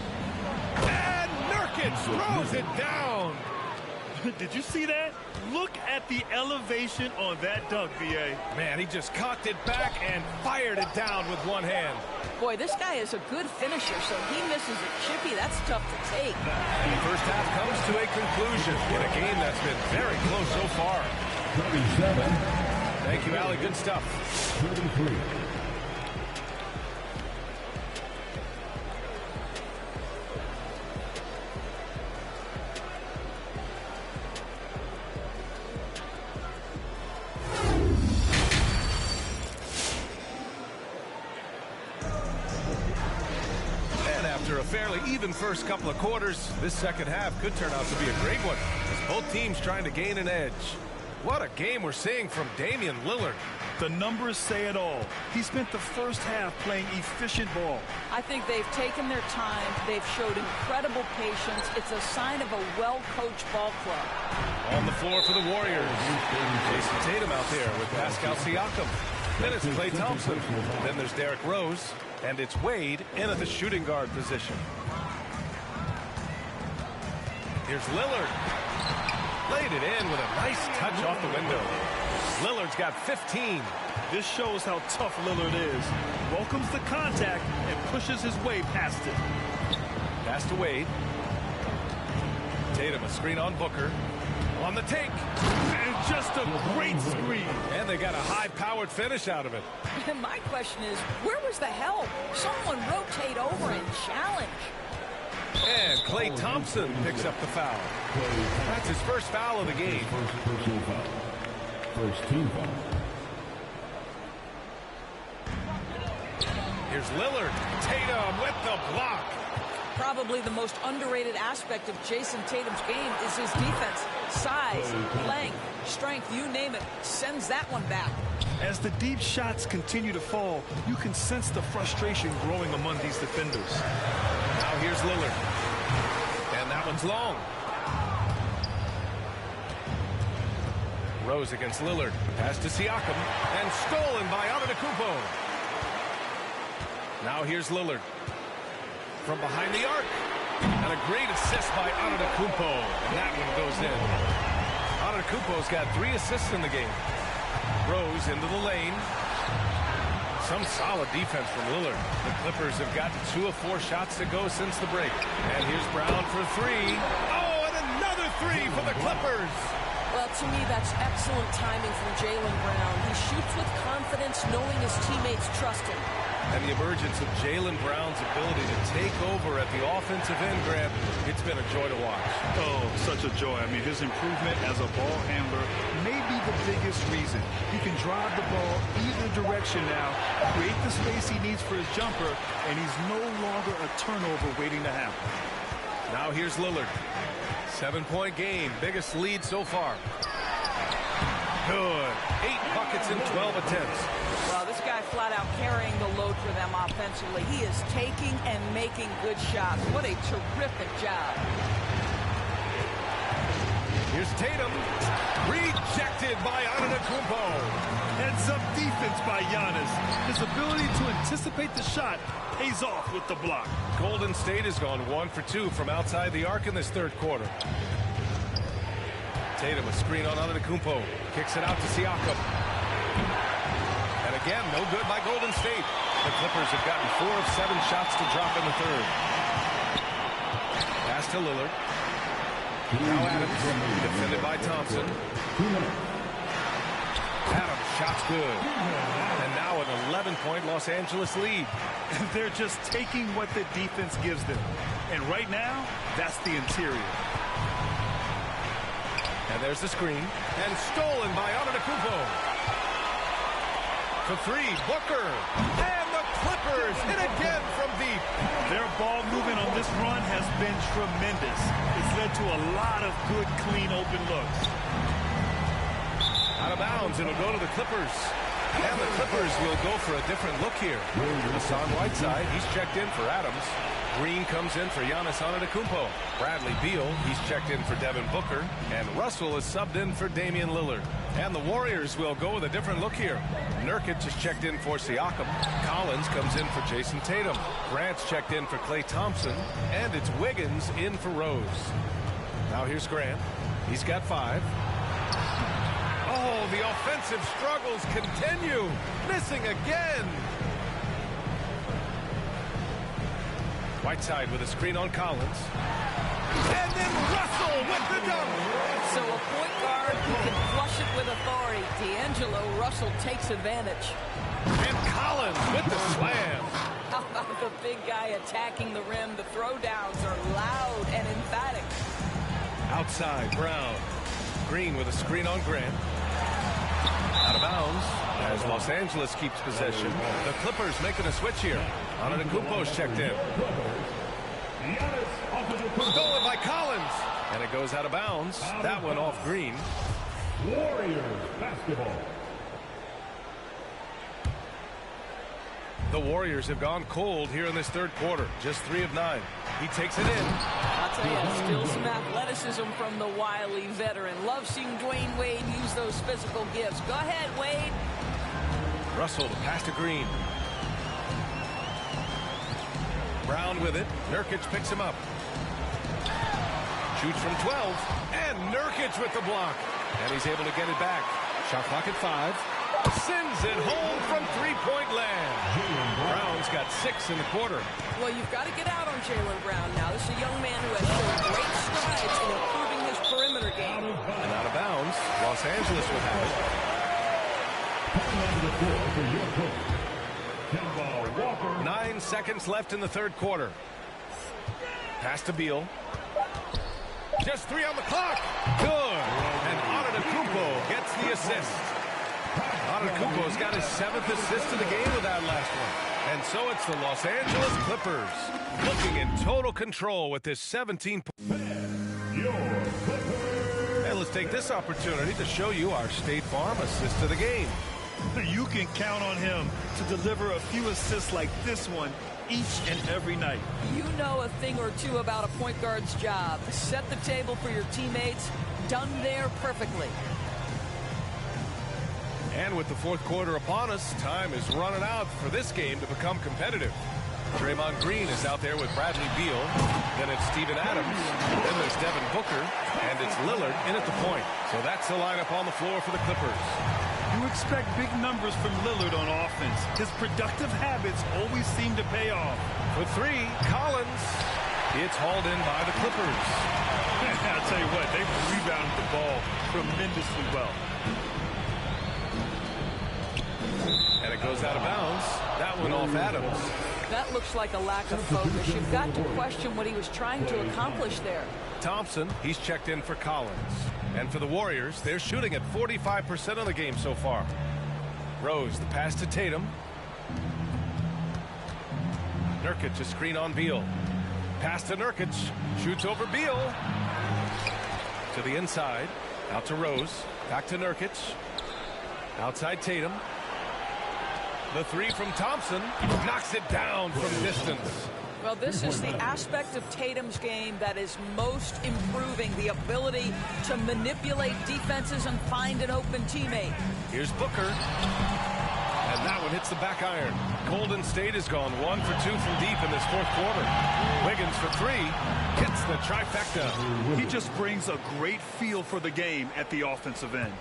And Nurkic throws it down. Did you see that? Look at the elevation on that dunk, VA. Man, he just cocked it back and fired it down with one hand. Boy, this guy is a good finisher, so he misses a chippy. That's tough to take. And the first half comes to a conclusion in a game that's been very close so far. 37. Thank you, Allie. Good stuff. 33. After a fairly even first couple of quarters, this second half could turn out to be a great one, as both teams trying to gain an edge. What a game we're seeing from Damian Lillard. The numbers say it all. He spent the first half playing efficient ball. I think they've taken their time. They've showed incredible patience. It's a sign of a well-coached ball club. On the floor for the Warriors. Jason Tatum out there with Pascal Siakam. Then it's Klay Thompson. Then there's Derrick Rose. And it's Wade in at the shooting guard position. Here's Lillard. Laid it in with a nice touch off the window. Lillard's got 15. This shows how tough Lillard is. Welcomes the contact and pushes his way past it. Pass to Wade. Tatum a screen on Booker. On the take. And just a great screen. And they got a high-powered finish out of it. And my question is, where was the help? Someone rotate over and challenge. And Klay Thompson picks up the foul. That's his first foul of the game. First team foul. Here's Lillard. Tatum with the block. Probably the most underrated aspect of Jason Tatum's game is his defense. Size, length, strength, you name it, sends that one back. As the deep shots continue to fall, you can sense the frustration growing among these defenders. Now here's Lillard. And that one's long. Rose against Lillard. Pass to Siakam. And stolen by Oladipo. Now here's Lillard. From behind the arc. And a great assist by Oladipo. And that one goes in. Oladipo's got 3 assists in the game. Rose into the lane. Some solid defense from Lillard. The Clippers have gotten 2 of 4 shots to go since the break. And here's Brown for 3. Oh, and another 3 for the Clippers. Well, to me, that's excellent timing from Jaylen Brown. He shoots with confidence, knowing his teammates trust him. And the emergence of Jaylen Brown's ability to take over at the offensive end, Grant, it's been a joy to watch. Oh, such a joy. I mean, his improvement as a ball handler may be the biggest reason. He can drive the ball either direction now, create the space he needs for his jumper, and he's no longer a turnover waiting to happen. Now here's Lillard. 7-point game. Biggest lead so far. Good. 8 buckets in 12 attempts. Well, this guy flat out carrying the load for them offensively. He is taking and making good shots. What a terrific job. Here's Tatum. Rejected by Oladipo. Heads-up defense by Giannis. His ability to anticipate the shot pays off with the block. Golden State has gone 1 for 2 from outside the arc in this third quarter. Tatum, a screen on Oladipo. Kicks it out to Siakam. And again, no good by Golden State. The Clippers have gotten 4 of 7 shots to drop in the third. Pass to Lillard. Now Adams, defended by Thompson. Adams, shots good. And now an 11-point Los Angeles lead. They're just taking what the defense gives them. And right now, that's the interior. And there's the screen. And stolen by Oladipo. For 3, Booker. And the Clippers hit again from deep. Their ball movement on this run has been tremendous. It's led to a lot of good, clean, open looks. Out of bounds, it'll go to the Clippers. And the Clippers will go for a different look here. Hassan Whiteside, he's checked in for Adams. Green comes in for Giannis Antetokounmpo. Bradley Beal, he's checked in for Devin Booker. And Russell is subbed in for Damian Lillard. And the Warriors will go with a different look here. Nurkic is checked in for Siakam. Collins comes in for Jason Tatum. Grant's checked in for Klay Thompson. And it's Wiggins in for Rose. Now here's Grant. He's got 5. Oh, the offensive struggles continue. Missing again. Whiteside with a screen on Collins. And then Russell with the dunk. So a point guard who can flush it with authority. D'Angelo Russell takes advantage. And Collins with the slam. How about the big guy attacking the rim? The throwdowns are loud and emphatic. Outside, Brown. Green with a screen on Grant. Out of bounds as Los Angeles keeps possession. The Clippers making a switch here. Antetokounmpo's checked in. Stolen by Collins. And it goes out of bounds. That one off Green. Warriors basketball. The Warriors have gone cold here in this third quarter. Just 3 of 9. He takes it in. I'll tell you, still some athleticism from the wily veteran. Love seeing Dwayne Wade use those physical gifts. Go ahead, Wade. Russell, the pass to Green. Brown with it. Nurkic picks him up. Shoots from 12. And Nurkic with the block. And he's able to get it back. Shot clock at 5. Sends it home from 3-point land. Brown's got 6 in the quarter. Well, you've got to get out on Jaylen Brown now. This is a young man who has shown great strides in improving his perimeter game. And out of bounds, Los Angeles will have it. 9 seconds left in the third quarter. Pass to Beal. Just 3 on the clock. Good. And Antetokounmpo gets the assist. Antetokounmpo's got his 7th assist of the game with that last one. And so it's the Los Angeles Clippers looking in total control with this 17. And let's take this opportunity to show you our State Farm assist of the game. You can count on him to deliver a few assists like this one each and every night. You know a thing or two about a point guard's job. Set the table for your teammates. Done there perfectly. And with the fourth quarter upon us, time is running out for this game to become competitive. Draymond Green is out there with Bradley Beal. Then it's Steven Adams. Then there's Devin Booker. And it's Lillard in at the point. So that's the lineup on the floor for the Clippers. You expect big numbers from Lillard on offense. His productive habits always seem to pay off. For 3, Collins. It's hauled in by the Clippers. I'll tell you what, they've rebounded the ball tremendously well. And it goes out of bounds. That one off Adams. That looks like a lack of focus. You've got to question what he was trying to accomplish there. Thompson, he's checked in for Collins. And for the Warriors, they're shooting at 45% of the game so far. Rose, the pass to Tatum. Nurkic, a screen on Beal. Pass to Nurkic. Shoots over Beal. To the inside. Out to Rose. Back to Nurkic. Outside Tatum. The three from Thompson. Knocks it down from distance. Well, this is the aspect of Tatum's game that is most improving, the ability to manipulate defenses and find an open teammate. Here's Booker. And that one hits the back iron. Golden State has gone 1 for 2 from deep in this fourth quarter. Wiggins for three. Gets the trifecta. He just brings a great feel for the game at the offensive end.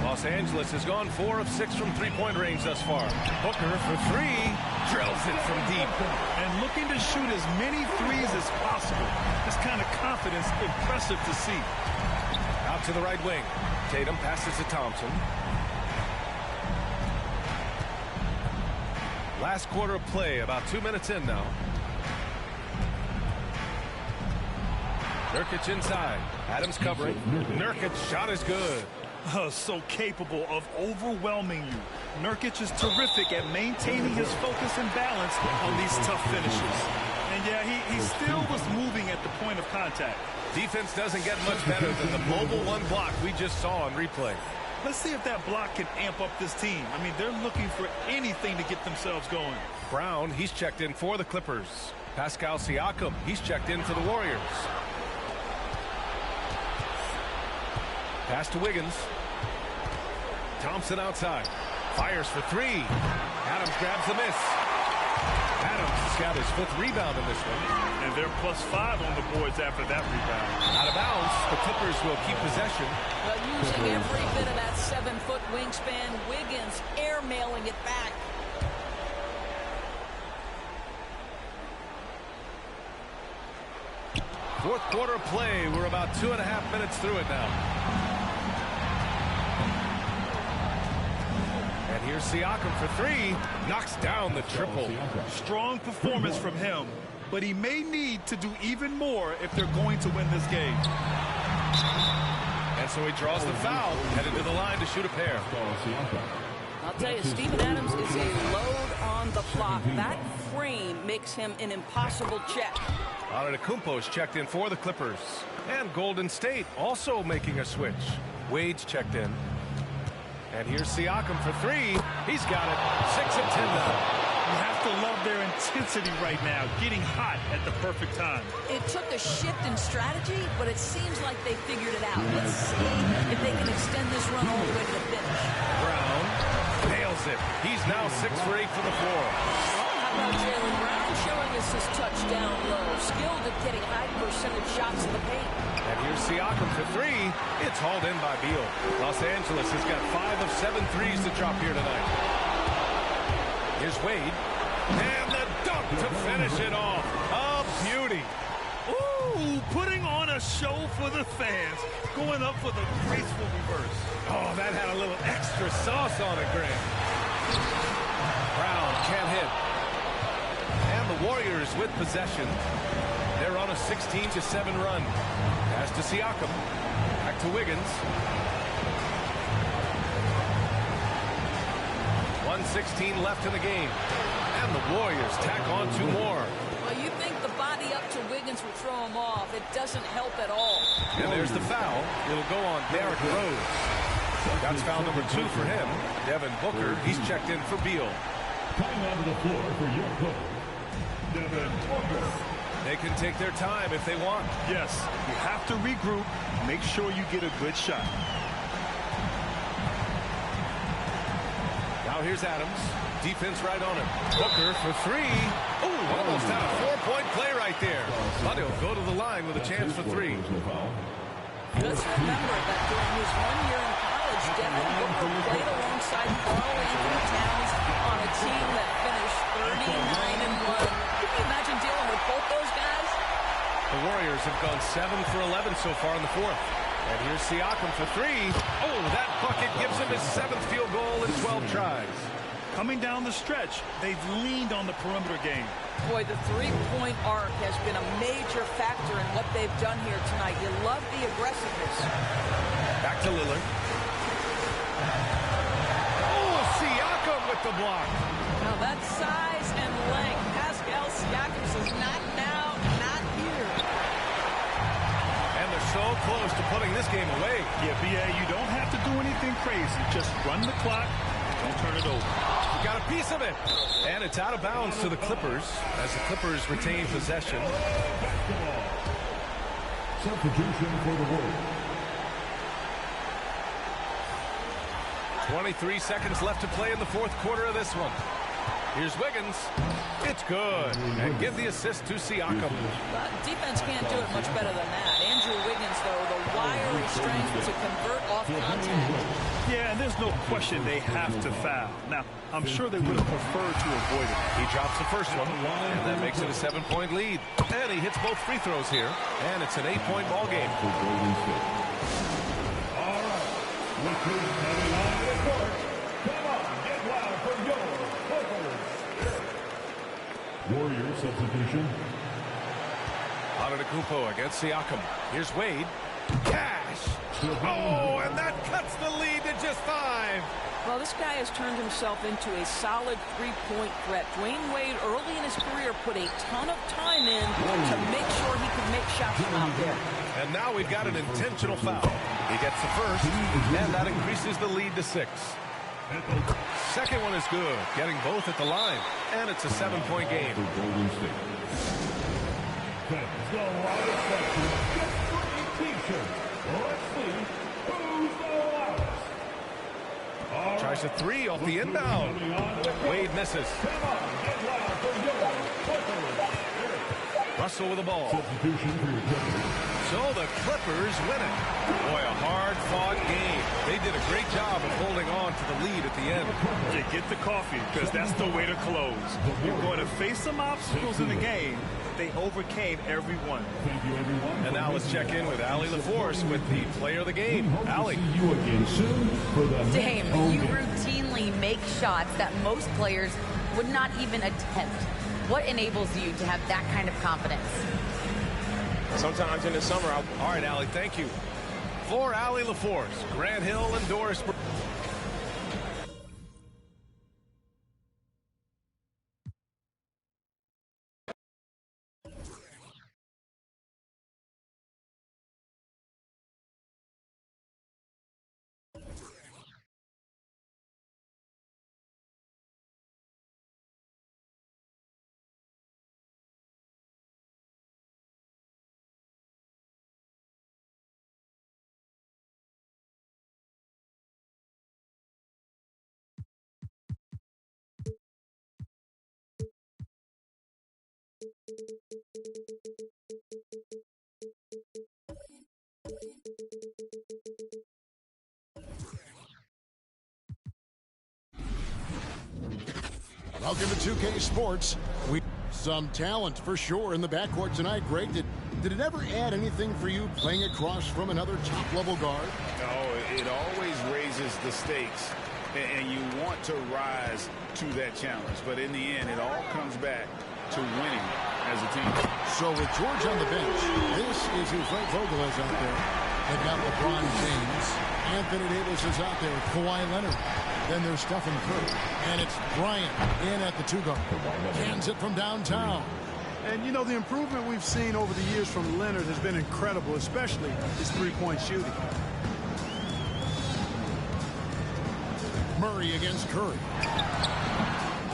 Los Angeles has gone 4 of 6 from three-point range thus far. Booker for three. Drills it from deep. And looking to shoot as many threes as possible. This kind of confidence, impressive to see. Out to the right wing. Tatum passes to Thompson. Last quarter of play, about 2 minutes in now. Nurkic inside. Adams covering. Nurkic shot is good. So capable of overwhelming you. Nurkic is terrific at maintaining his focus and balance on these tough finishes. And yeah, he still was moving at the point of contact. Defense doesn't get much better than the mobile one block we just saw on replay. Let's see if that block can amp up this team. I mean, they're looking for anything to get themselves going. Brown, he's checked in for the Clippers. Pascal Siakam, he's checked in for the Warriors. Pass to Wiggins. Thompson outside. Fires for three. Adams grabs the miss. Adams has got his 5th rebound in this one. And they're +5 on the boards after that rebound. Out of bounds. The Clippers will keep possession. Well, using every bit of that 7-foot wingspan, Wiggins airmailing it back. Fourth quarter of play. We're about 2.5 minutes through it now. And here's Siakam for three. Knocks down the triple. Strong performance from him, but he may need to do even more if they're going to win this game. And so he draws the foul, headed to the line to shoot a pair. I'll tell you, Steven Adams is a load on the block. That frame makes him an impossible check. Oladipo's checked in for the Clippers. And Golden State also making a switch. Wade's checked in. And here's Siakam for three. He's got it. 6 of 10 now. You have to love their intensity right now, getting hot at the perfect time. It took a shift in strategy, but it seems like they figured it out. Let's see if they can extend this run all the way to the finish. Brown nails it. He's now 6 for 8 from the floor. How about Jaylen Brown showing us his touchdown low, skilled at getting high percentage shots in the paint. And here's Siakam for three. It's hauled in by Beal. Los Angeles has got 5 of 7 threes to drop here tonight. Here's Wade. And the dunk to finish it off. A beauty. Ooh, putting on a show for the fans. Going up for the graceful reverse. Oh, that had a little extra sauce on it, Grant. Brown can't hit. And the Warriors with possession. They're on a 16-7 run. Pass to Siakam. Back to Wiggins. 1:16 left in the game. And the Warriors tack on 2 more. Well, you think the body up to Wiggins will throw him off. It doesn't help at all. And there's the foul. It'll go on Derrick Rose. That's foul number 2 for him. Devin Booker, he's checked in for Beal. Coming onto the floor for your coach, Devin Booker. They can take their time if they want. Yes, you have to regroup. Make sure you get a good shot. Now here's Adams. Defense right on him. Booker for three. Ooh, almost had a 4-point play right there. But he'll go to the line with a chance for 3. Let's remember that during his 1 year in college, Devin Booker played alongside Karl Anthony Towns on a team that finished 39-1. Can you imagine dealing with both those guys? The Warriors have gone 7 for 11 so far in the fourth. And here's Siakam for 3. Oh, that bucket gives him his 7th field goal in 12 tries. Coming down the stretch, they've leaned on the perimeter game. Boy, the three-point arc has been a major factor in what they've done here tonight. You love the aggressiveness. Back to Lillard. Oh, Siakam with the block. Now that size and length, Pascal Siakam says not now, not here. So close to putting this game away. Yeah, B.A., you don't have to do anything crazy. Just run the clock. Don't turn it over. He got a piece of it. And it's out of bounds to the Clippers as the Clippers retain possession. Substitution for the Warriors. 23 seconds left to play in the fourth quarter of this one. Here's Wiggins. It's good. And give the assist to Siakam. Defense can't do it much better than that. Andrew Wiggins, though, the wiry strength to convert off contact. Yeah, and there's no question they have to foul. Now, I'm sure they would have preferred to avoid it. He drops the first one, and that makes it a 7-point lead. And he hits both free throws here, and it's an 8-point ball game. All right. Look who's coming on the court. Come on, get loud for your Clippers. Warrior substitution. Oladipo against Siakam. Here's Wade. Cash. Oh, and that cuts the lead to just 5. Well, this guy has turned himself into a solid three-point threat. Dwayne Wade, early in his career, put a ton of time in to make sure he could make shots from out there. And now we've got an intentional foul. He gets the first, and that increases the lead to 6. Second one is good, getting both at the line, and it's a 7-point game. That's the loudest section. Get free t-shirts. Let's see who's the loudest. Tries a 3 off the inbound. Wade misses. Come on, get loud for your Clippers. Russell with the ball. Substitution for your Clippers. So the Clippers win it. Boy, a hard-fought game. They did a great job of holding on to the lead at the end. To get the coffee, because that's the way to close. You're going to face some obstacles in the game. They overcame every one. Thank you, everyone. And now let's check in with Allie LaForce with the player of the game. Allie. See you again soon for the Dame, next home you game. routinely make shots that most players would not even attempt. What enables you to have that kind of confidence? Sometimes in the summer, All right, Allie, thank you. For Allie LaForce, Grant Hill and Doris. Welcome to 2K Sports. Some talent for sure in the backcourt tonight. Greg, did it ever add anything for you playing across from another top-level guard? No, it always raises the stakes, and you want to rise to that challenge. But in the end, it all comes back to winning as a team. So with George on the bench, this is who Frank Vogel is out there. They've got LeBron James. Anthony Davis is out there. Kawhi Leonard. Then there's Stephen Curry. And it's Bryant in at the 2-guard. Cans it from downtown. And, you know, the improvement we've seen over the years from Leonard has been incredible, especially his three-point shooting. Murray against Curry.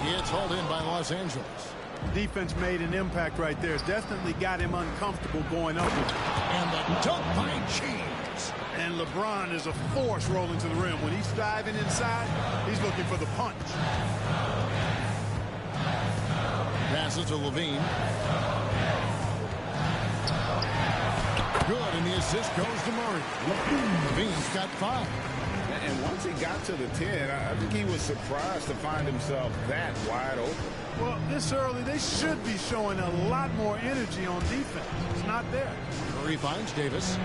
It's hauled in by Los Angeles. Defense made an impact right there. Definitely got him uncomfortable going up with it. And the dunk by James. And LeBron is a force rolling to the rim. When he's diving inside, he's looking for the punch. Passes to Levine. Good, and the assist goes to Murray. Levine's got 5. And once he got to the 10, I think he was surprised to find himself that wide open. Well, this early, they should be showing a lot more energy on defense. It's not there. Curry finds Davis.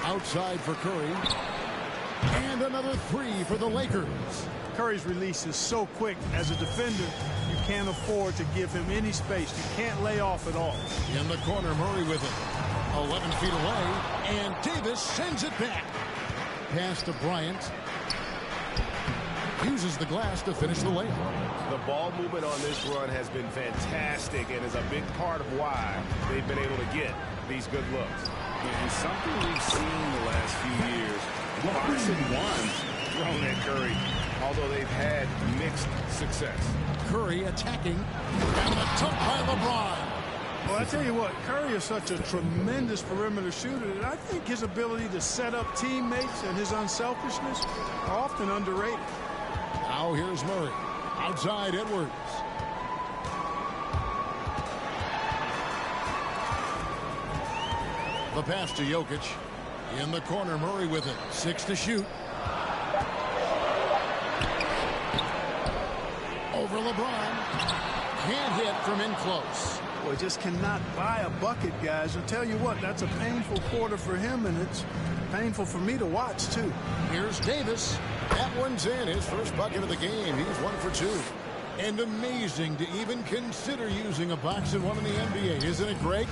Outside for Curry. And another 3 for the Lakers. Curry's release is so quick. As a defender, you can't afford to give him any space. You can't lay off at all. In the corner, Murray with it. 11 feet away. And Davis sends it back. Pass to Bryant. Uses the glass to finish the layup. The ball movement on this run has been fantastic and is a big part of why they've been able to get these good looks. And something we've seen the last few years, box and ones thrown at Curry, although they've had mixed success. Curry attacking, and the dunk by LeBron. Well, I tell you what, Curry is such a tremendous perimeter shooter that I think his ability to set up teammates and his unselfishness are often underrated. Now here's Murray. Outside Edwards. The pass to Jokic. In the corner, Murray with it. 6 to shoot. Over LeBron. Can't hit from in close. Boy, just cannot buy a bucket, guys. I'll tell you what, that's a painful quarter for him, and it's painful for me to watch, too. Here's Davis. That one's in. His first bucket of the game. He's 1 for 2. And amazing to even consider using a box and one in the NBA, isn't it, Greg?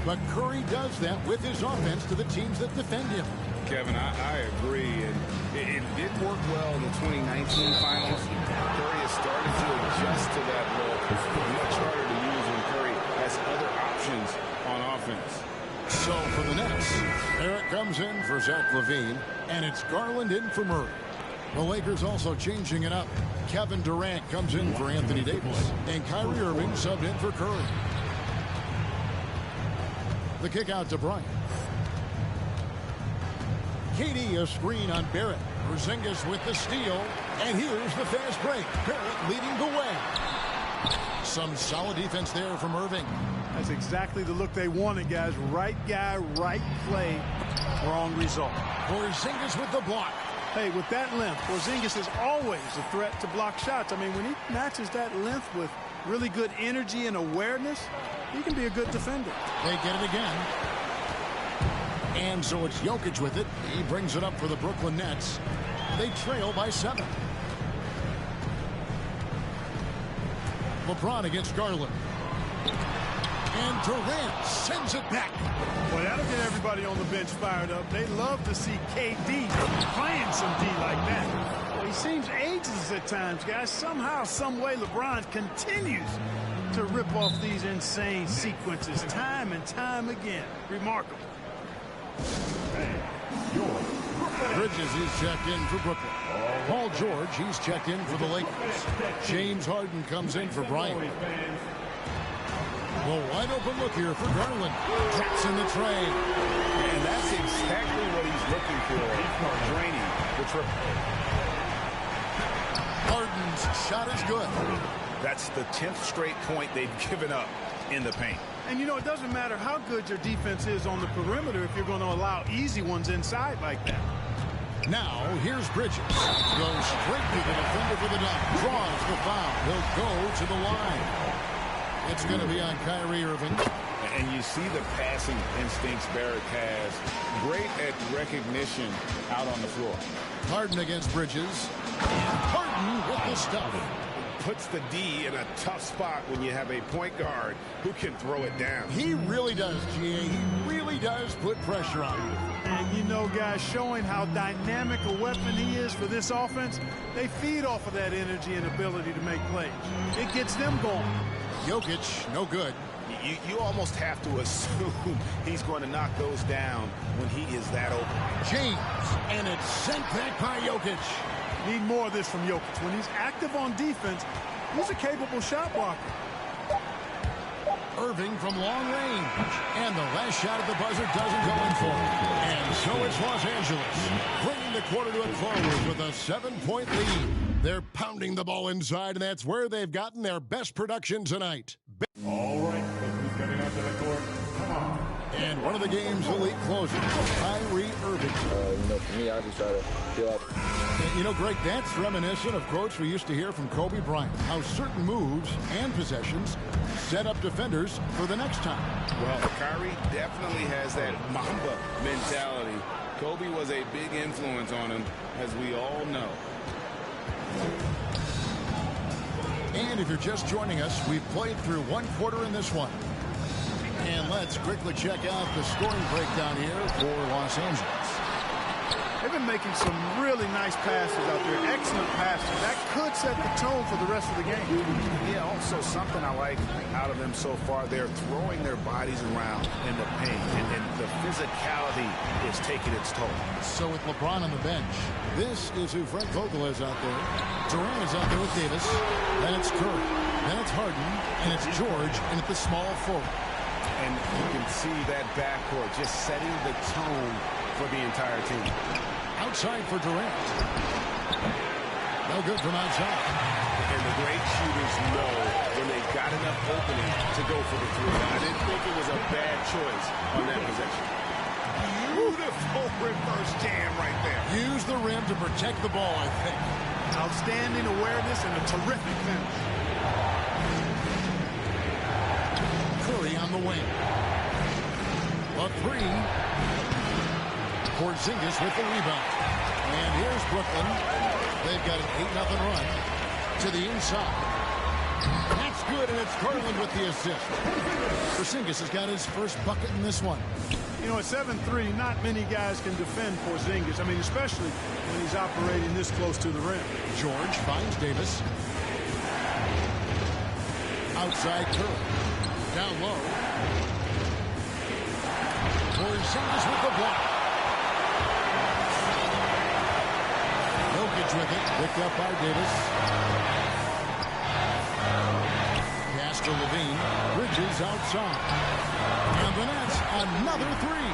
But Curry does that with his offense to the teams that defend him. Kevin, I agree, and it did work well in the 2019 finals. Curry has started to adjust to that look. Much harder to use when Curry has other options on offense. So for the Nets, Barrett comes in for Zach LaVine, and it's Garland in for Murray. The Lakers also changing it up. Kevin Durant comes in for Anthony Davis, and Kyrie Irving subbed in for Curry. The kick out to Bryant. KD a screen on Barrett. Porzingis with the steal. And here's the fast break. Barrett leading the way. Some solid defense there from Irving. That's exactly the look they wanted, guys. Right guy, right play, wrong result. Porzingis with the block. Hey, with that length, Porzingis is always a threat to block shots. I mean, when he matches that length with really good energy and awareness, he can be a good defender. They get it again. And so it's Jokic with it. He brings it up for the Brooklyn Nets. They trail by 7. LeBron against Garland. And Durant sends it back. Well, that'll get everybody on the bench fired up. They love to see KD playing some D like that. Well, he seems ageless at times, guys. Somehow, some way, LeBron continues to rip off these insane sequences time and time again. Remarkable. Bridges is checked in for Brooklyn. Paul George, he's checked in for the Lakers. James Harden comes in for Bryant. Well, wide open look here for Garland. Taps in the tray. And that's exactly what he's looking for. Draining the triple. Harden's shot is good. That's the 10th straight point they've given up in the paint. And, you know, it doesn't matter how good your defense is on the perimeter if you're going to allow easy ones inside like that. Now, here's Bridges. Goes straight to the defender for the dunk. Draws the foul. He'll go to the line. It's going to be on Kyrie Irving. And you see the passing instincts Barrett has. Great at recognition out on the floor. Harden against Bridges. And Harden with the stuff. Puts the D in a tough spot when you have a point guard who can throw it down. He really does, GA. He really does put pressure on you. And you know, guys, showing how dynamic a weapon he is for this offense, they feed off of that energy and ability to make plays. It gets them going. Jokic, no good. You almost have to assume he's going to knock those down when he is that open. James, and it's sent back by Jokic. Need more of this from Jokic. When he's active on defense, he's a capable shot blocker. Irving from long range. And the last shot at the buzzer doesn't go in for him. And so it's Los Angeles, bringing the quarter to a close with a 7-point lead. They're pounding the ball inside, and that's where they've gotten their best production tonight. All right, who's coming out to the court? Come on. And one of the game's elite closers, Kyrie Irving. For me, I just try to feel out. And you know, Greg, that's reminiscent of quotes we used to hear from Kobe Bryant, how certain moves and possessions set up defenders for the next time. Well, Kyrie definitely has that Mamba mentality. Kobe was a big influence on him, as we all know. And if you're just joining us, we've played through one quarter in this one. And let's quickly check out the scoring breakdown here for Los Angeles. They've been making some really nice passes out there. Excellent passes. That could set the tone for the rest of the game. Yeah, also something I like out of them so far, they're throwing their bodies around in the paint, and the physicality is taking its toll. So with LeBron on the bench, this is who Frank Vogel is out there. Durant is out there with Davis. Then it's Curry. Then it's Harden. And it's George. And at the small forward. And you can see that backcourt just setting the tone for the entire team. Outside for Durant. No good from outside. And the great shooters know when they've got enough opening to go for the three. I didn't think it was a bad choice on that possession. Beautiful reverse jam right there. Use the rim to protect the ball, I think. Outstanding awareness and a terrific finish. Curry on the wing. A three. Porzingis with the rebound. And here's Brooklyn. They've got an 8-0 run to the inside. That's good, and it's Garland with the assist. Porzingis has got his first bucket in this one. You know, at 7'3", not many guys can defend Porzingis. I mean, especially when he's operating this close to the rim. George finds Davis. Outside Curry. Down low. Porzingis with the block. Jokic with it. Picked up by Davis. Pass to Levine. Bridges outside. And the Nets, another three.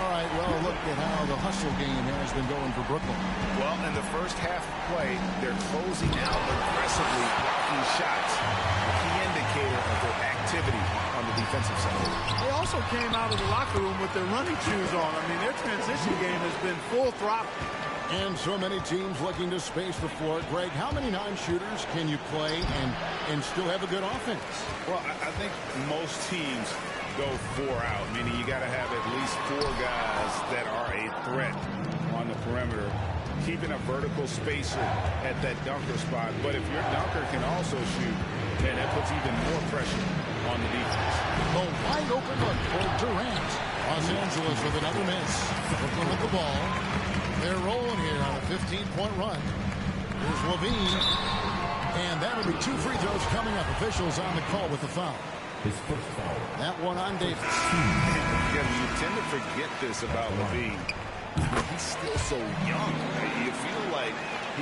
All right, well, look at how the hustle game has been going for Brooklyn. Well, in the first half play, they're closing out aggressively, blocking shots. A key indicator of their activity on the defensive side. They also came out of the locker room with their running shoes on. I mean, their transition game has been full throttle. And so many teams looking to space the floor. Greg, how many non-shooters can you play and still have a good offense? Well, I think most teams go 4 out, meaning you got to have at least 4 guys that are a threat on the perimeter, keeping a vertical spacer at that dunker spot. But if your dunker can also shoot, then that puts even more pressure on the defense. The wide open look for Durant. Los Angeles with another miss. Brooklyn with the ball. They're rolling here on a 15-point run. Here's Levine. And that'll be 2 free throws coming up. Officials on the call with the foul. His first foul. That one on Davis. Yeah, you tend to forget this about Levine. He's still so young. You feel like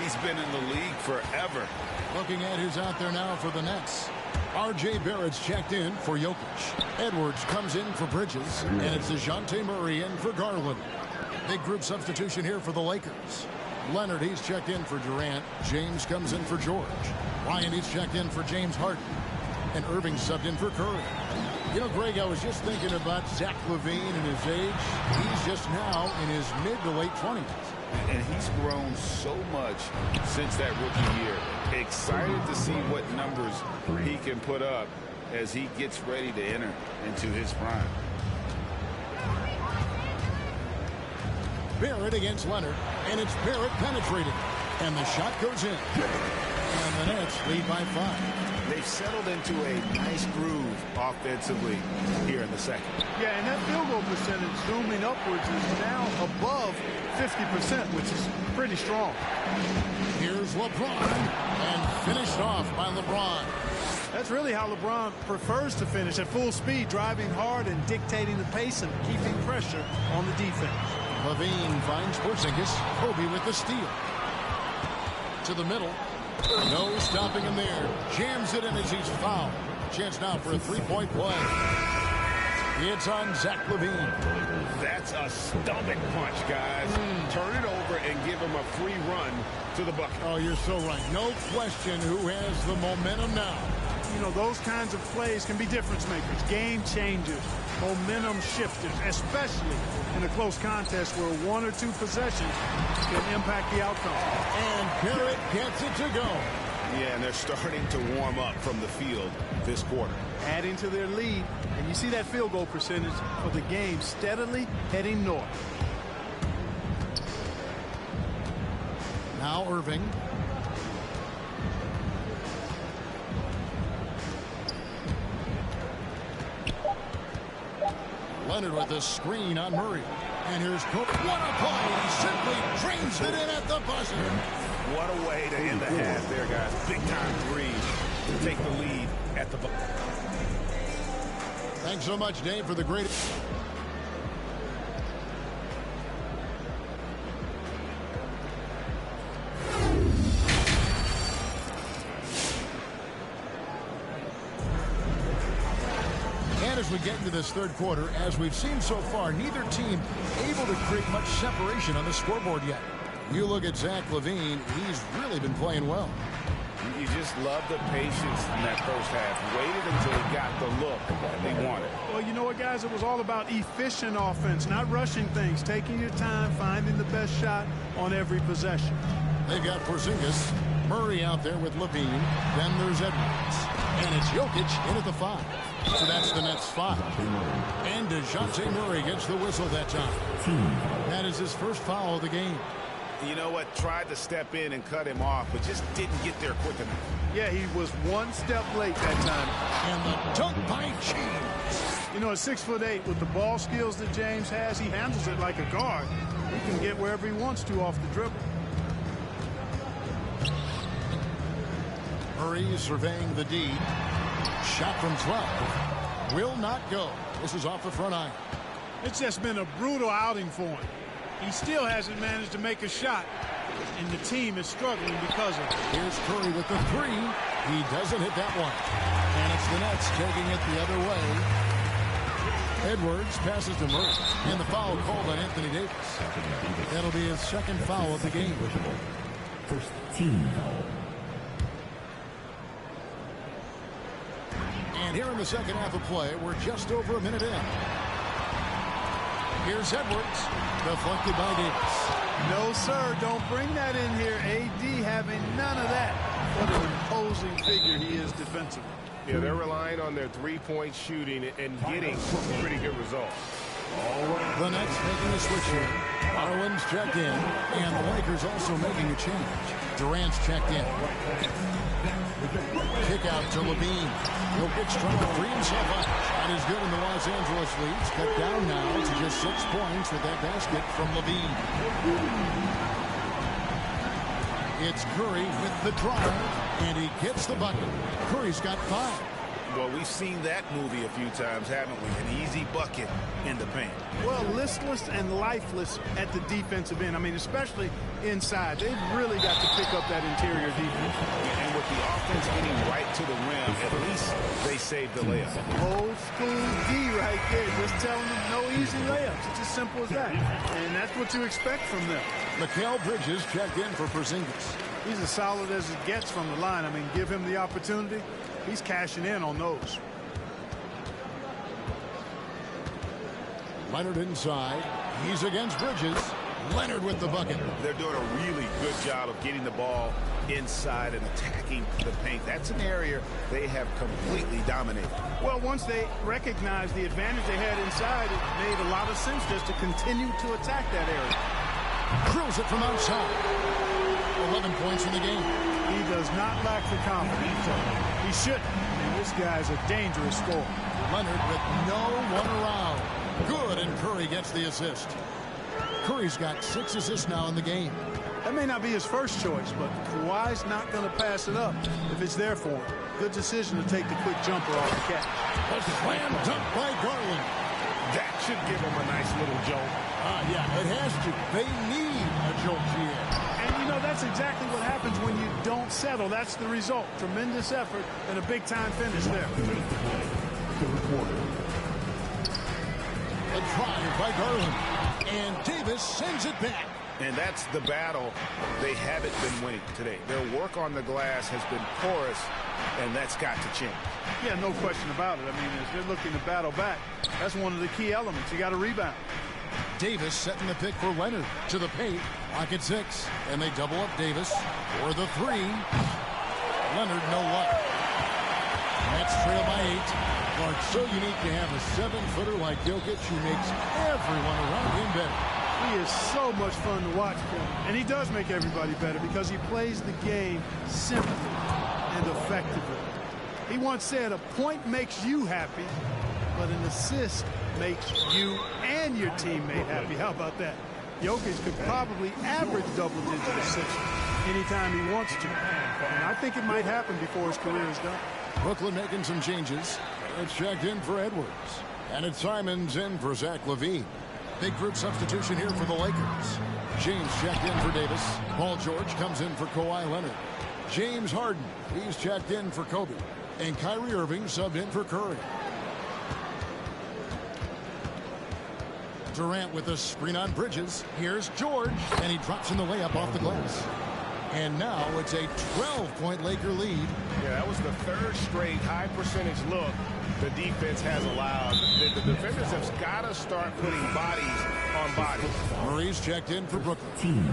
he's been in the league forever. Looking at who's out there now for the Nets. R.J. Barrett's checked in for Jokic. Edwards comes in for Bridges. And it's DeJounte Murray in for Garland. Big group substitution here for the Lakers. Leonard, he's checked in for Durant. James comes in for George. Ryan, he's checked in for James Harden. And Irving subbed in for Curry. You know, Greg, I was just thinking about Zach LaVine and his age. He's just now in his mid to late 20s. And he's grown so much since that rookie year. Excited to see what numbers he can put up as he gets ready to enter into his prime. Barrett against Leonard, and it's Barrett penetrating. And the shot goes in. And the Nets lead by 5. They've settled into a nice groove offensively here in the second. Yeah, and that field goal percentage zooming upwards is now above 50%, which is pretty strong. Here's LeBron, and finished off by LeBron. That's really how LeBron prefers to finish, at full speed, driving hard and dictating the pace and keeping pressure on the defense. Levine finds Porzingis. Kobe with the steal. To the middle. No stopping him there. Jams it in as he's fouled. Chance now for a 3-point play. It's on Zach LaVine. That's a stomach punch, guys. Turn it over and give him a free run to the bucket. Oh, you're so right. No question who has the momentum now. You know, those kinds of plays can be difference makers, game changers, momentum shifters, especially in a close contest where 1 or 2 possessions can impact the outcome. And Barrett gets it to go. Yeah, and they're starting to warm up from the field this quarter. Adding to their lead, and you see that field goal percentage for the game steadily heading north. Now Irving. Leonard with the screen on Murray. And here's Cook. What a play. He simply drains it in at the buzzer. What a way to end the half there, guys. Big-time three to take the lead at the buzzer. Thanks so much, Dave, for the great... And as we get into this third quarter, as we've seen so far, neither team able to create much separation on the scoreboard yet. You look at Zach LaVine, he's really been playing well. You just love the patience in that first half. Waited until he got the look that they wanted. Well, you know what, guys? It was all about efficient offense, not rushing things, taking your time, finding the best shot on every possession. They've got Porzingis, Murray out there with LaVine. Then there's Edwards. And it's Jokic in at the 5. So that's the Nets 5. And DeJounte Murray gets the whistle that time. That is his first foul of the game. You know what? Tried to step in and cut him off, but just didn't get there quick enough. Yeah, he was one step late that time. And the dunk by James. You know, at 6'8", with the ball skills that James has, he handles it like a guard. He can get wherever he wants to off the dribble. Murray surveying the D. Shot from 12. Will not go. This is off the front iron. It's just been a brutal outing for him. He still hasn't managed to make a shot, and the team is struggling because of it. Here's Curry with the 3. He doesn't hit that one. And it's the Nets taking it the other way. Edwards passes to Murray, and the foul called on Anthony Davis. That'll be his second foul of the game. First team foul. And here in the second half of play, we're just over a minute in. Here's Edwards, deflected by Davis. No, sir, don't bring that in here. AD having none of that. What an imposing figure he is defensively. Yeah, they're relying on their three-point shooting and getting pretty good results. The Nets making a switch here. Garland's checked in, and the Lakers also making a change. Durant's checked in. Kick out to LaVine. Jokic trying to free himself up. That is good in the Los Angeles leads. Cut down now to just 6 points with that basket from LaVine. It's Curry with the drive, and he gets the bucket. Curry's got 5. Well, we've seen that movie a few times, haven't we? An easy bucket in the paint. Well, listless and lifeless at the defensive end. I mean, especially inside. They've really got to pick up that interior defense. And with the offense getting right to the rim, at least they saved the layup. Old school D right there. Just telling them no easy layups. It's as simple as that. And that's what you expect from them. Mikal Bridges checked in for Porzingis. He's as solid as it gets from the line. I mean, give him the opportunity. He's cashing in on those. Leonard inside. He's against Bridges. Leonard with the bucket. They're doing a really good job of getting the ball inside and attacking the paint. That's an area they have completely dominated. Well, once they recognized the advantage they had inside, it made a lot of sense just to continue to attack that area. Drills it from outside. 11 points in the game. He does not lack the confidence. He shouldn't. And this guy's a dangerous scorer. Leonard with no one around. Good, and Curry gets the assist. Curry's got 6 assists now in the game. That may not be his first choice, but Kawhi's not going to pass it up if it's there for him. Good decision to take the quick jumper off the catch. A slam dunk by Garland. That should give him a nice little jolt. Yeah, it has to. They need a jolt here. And, you know, that's exactly what happens when you don't settle. That's the result. Tremendous effort and a big-time finish there. A drive by Garland. And Davis sends it back. And that's the battle they haven't been winning today. Their work on the glass has been porous, and that's got to change. Yeah, no question about it. I mean, as they're looking to battle back, that's one of the key elements. You got to rebound. Davis setting the pick for Leonard to the paint. Pocket 6. And they double up Davis for the 3. Leonard, no luck. Nets trail by 8. Well, it's so unique to have a 7-footer like Jokic who makes everyone around him better. He is so much fun to watch, and he does make everybody better because he plays the game simply and effectively. He once said, a point makes you happy, but an assist makes you and your teammate happy. How about that? Jokic could probably average double-digit assists anytime he wants to. And I think it might happen before his career is done. Brooklyn making some changes. It's checked in for Edwards. And it's Simons in for Zach LaVine. Big group substitution here for the Lakers. James checked in for Davis. Paul George comes in for Kawhi Leonard. James Harden, he's checked in for Kobe. And Kyrie Irving subbed in for Curry. Durant with a screen on Bridges. Here's George, and he drops in the layup off the glass. And now it's a 12-point Laker lead. Yeah, that was the third straight high percentage look the defense has allowed. The defenders have got to start putting bodies on bodies. Murray's checked in for Brooklyn.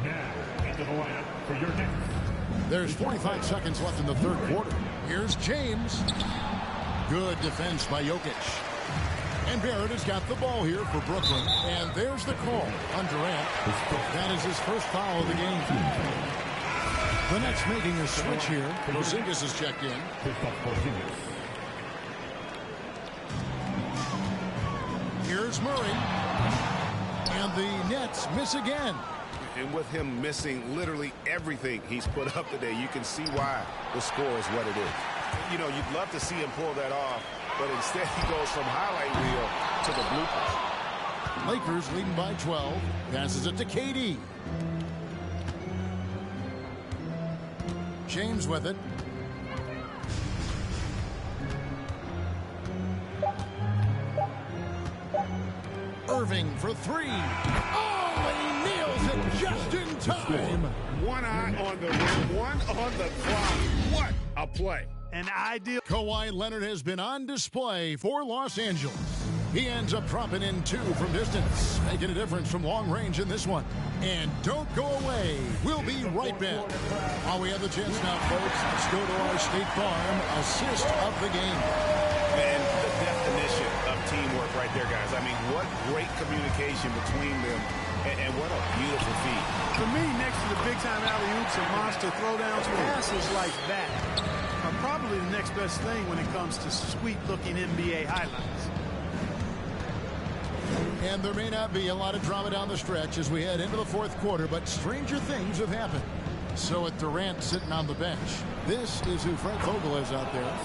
Now into the lineup for your next. There's 45 seconds left in the third quarter. Here's James. Good defense by Jokic. And Barrett has got the ball here for Brooklyn. And there's the call on Durant. That is his first foul of the game. The Nets making a switch here. Porzingis is checked in. Here's Murray. And the Nets miss again. And with him missing literally everything he's put up today, you can see why the score is what it is. You know, you'd love to see him pull that off, but instead he goes from highlight reel to the bloopers. Lakers leading by 12. Passes it to KD. James with it. Irving for three. Oh, he nails it just in time. One eye on the rim, one on the clock. What a play. An ideal. Kawhi Leonard has been on display for Los Angeles. He ends up dropping in two from distance, making a difference from long range in this one. And don't go away. We'll be right back. While we have the chance now, folks, let's go to our State Farm assist of the game. And the definition of teamwork right there, guys. I mean, what great communication between them, and what a beautiful feat. For me, next to the big-time alley-oops and monster throwdowns, passes like that are probably the next best thing when it comes to sweet-looking NBA highlights. And there may not be a lot of drama down the stretch as we head into the fourth quarter, but stranger things have happened. So with Durant sitting on the bench, this is who Fred Vogel is out there.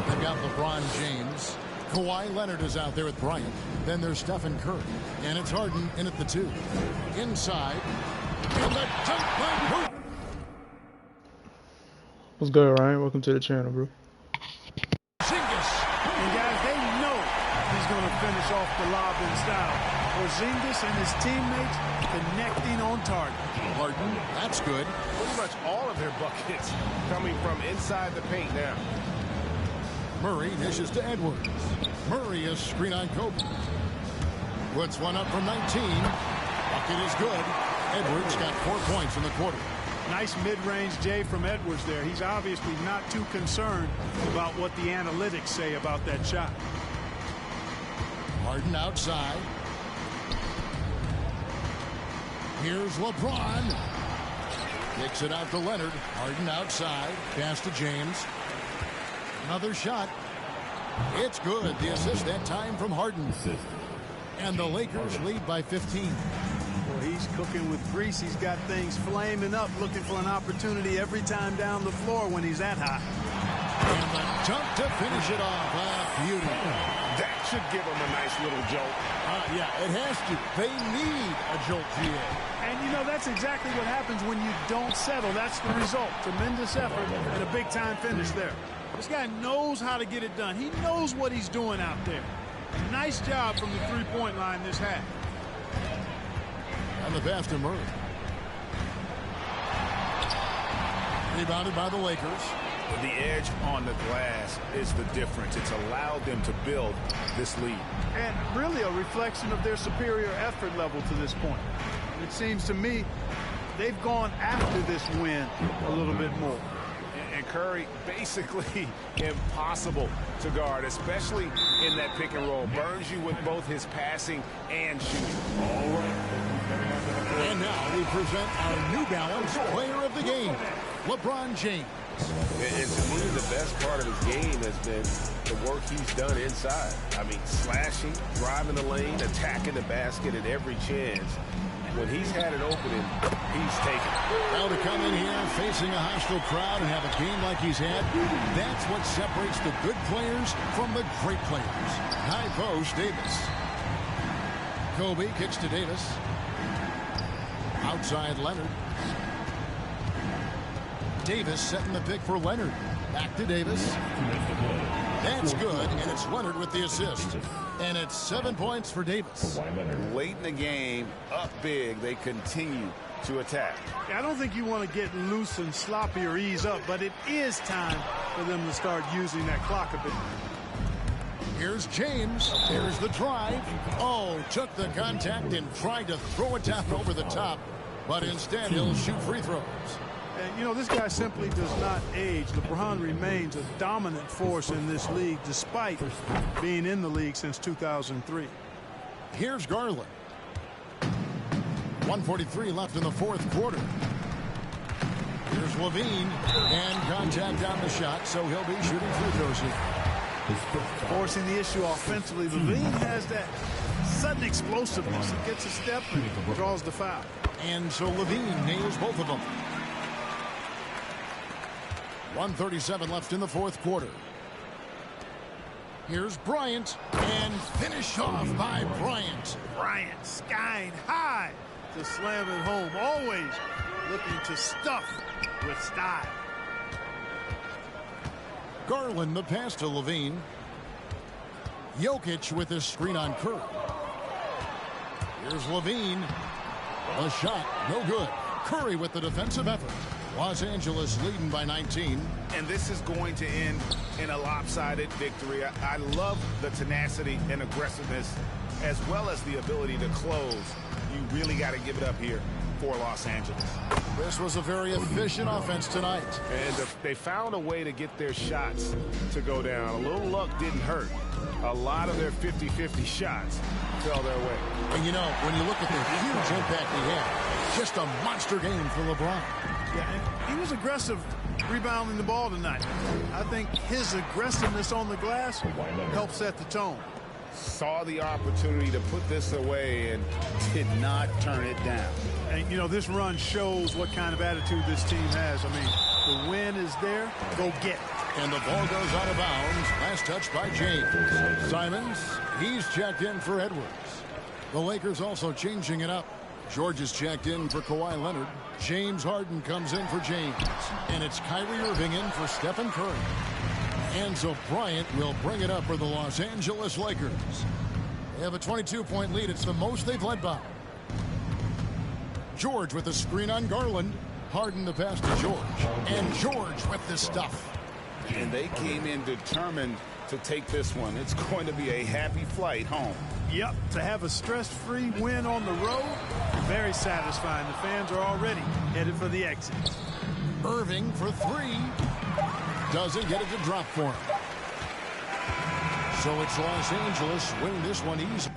They've got LeBron James. Kawhi Leonard is out there with Bryant. Then there's Stephen Curry. And it's Harden in at the two. Inside. And the dunk by Curry. What's good, Ryan? Welcome to the channel, bro. And guys, they know he's going to finish off the lob in style. Porzingis and his teammates connecting on target. Harden, that's good. Pretty much all of their buckets coming from inside the paint now. Murray dishes to Edwards. Murray is screen on Kobe. Puts one up from 19. Bucket is good. Edwards got 4 points in the quarter. Nice mid-range J from Edwards there. He's obviously not too concerned about what the analytics say about that shot. Harden outside. Here's LeBron. Kicks it out to Leonard. Harden outside. Pass to James. Another shot. It's good. The assist that time from Harden. And the Lakers lead by 15. Well, he's cooking with grease. He's got things flaming up, looking for an opportunity every time down the floor when he's that hot. And the dunk to finish it off. Beauty. That should give him a nice little jolt. Yeah, it has to. They need a jolt, GA. And, you know, that's exactly what happens when you don't settle. That's the result. Tremendous effort and a big-time finish there. This guy knows how to get it done. He knows what he's doing out there. Nice job from the three-point line this half. And the pass to Murray. Rebounded by the Lakers. The edge on the glass is the difference. It's allowed them to build this lead. And really a reflection of their superior effort level to this point. It seems to me they've gone after this win a little bit more. And Curry, basically impossible to guard, especially in that pick and roll. Burns you with both his passing and shooting. And now we present our New Balance player of the game, LeBron James. And to me, the best part of his game has been the work he's done inside. I mean, slashing, driving the lane, attacking the basket at every chance. When he's had an opening, he's taken it. Well, to come in here facing a hostile crowd and have a game like he's had, that's what separates the good players from the great players. High post, Davis. Kobe kicks to Davis. Outside Leonard. Davis setting the pick for Leonard. Back to Davis. That's good, and it's Leonard with the assist. And it's 7 points for Davis. Late in the game, up big, they continue to attack. I don't think you want to get loose and sloppy or ease up, but it is time for them to start using that clock a bit. Here's James. Here's the drive. Oh, took the contact and tried to throw it down over the top. But instead, he'll shoot free throws. And, you know, this guy simply does not age. LeBron remains a dominant force in this league despite being in the league since 2003. Here's Garland. 1:43 left in the fourth quarter. Here's Levine. And contact on the shot, so he'll be shooting free throws here. Forcing the issue offensively. Levine has that sudden explosiveness. He gets a step and draws the foul. And so Levine nails both of them. 1:37 left in the fourth quarter. Here's Bryant, and finished off by Bryant. Bryant skying high to slam it home. Always looking to stuff with style. Garland the pass to Levine. Jokic with his screen on Curry. Here's Levine. A shot, no good. Curry with the defensive effort. Los Angeles leading by 19. And this is going to end in a lopsided victory. I love the tenacity and aggressiveness as well as the ability to close. You really got to give it up here for Los Angeles. This was a very efficient offense tonight. And they found a way to get their shots to go down. A little luck didn't hurt. A lot of their 50-50 shots fell their way. And you know, when you look at the huge impact he had, just a monster game for LeBron. Yeah, and he was aggressive rebounding the ball tonight. I think his aggressiveness on the glass helped set the tone. Saw the opportunity to put this away and did not turn it down. And, you know, this run shows what kind of attitude this team has. I mean, the win is there. Go get it. And the ball goes out of bounds. Last touch by James. Simons, he's checked in for Edwards. The Lakers also changing it up. George is checked in for Kawhi Leonard. James Harden comes in for James. And it's Kyrie Irving in for Stephen Curry. And so Bryant will bring it up for the Los Angeles Lakers. They have a 22-point lead. It's the most they've led by. George with the screen on Garland. Harden the pass to George. And George with the stuff. And they came in determined to take this one. It's going to be a happy flight home. Yep, to have a stress-free win on the road, very satisfying. The fans are already headed for the exit. Irving for three. Doesn't get it to drop for him. So it's Los Angeles winning this one easy.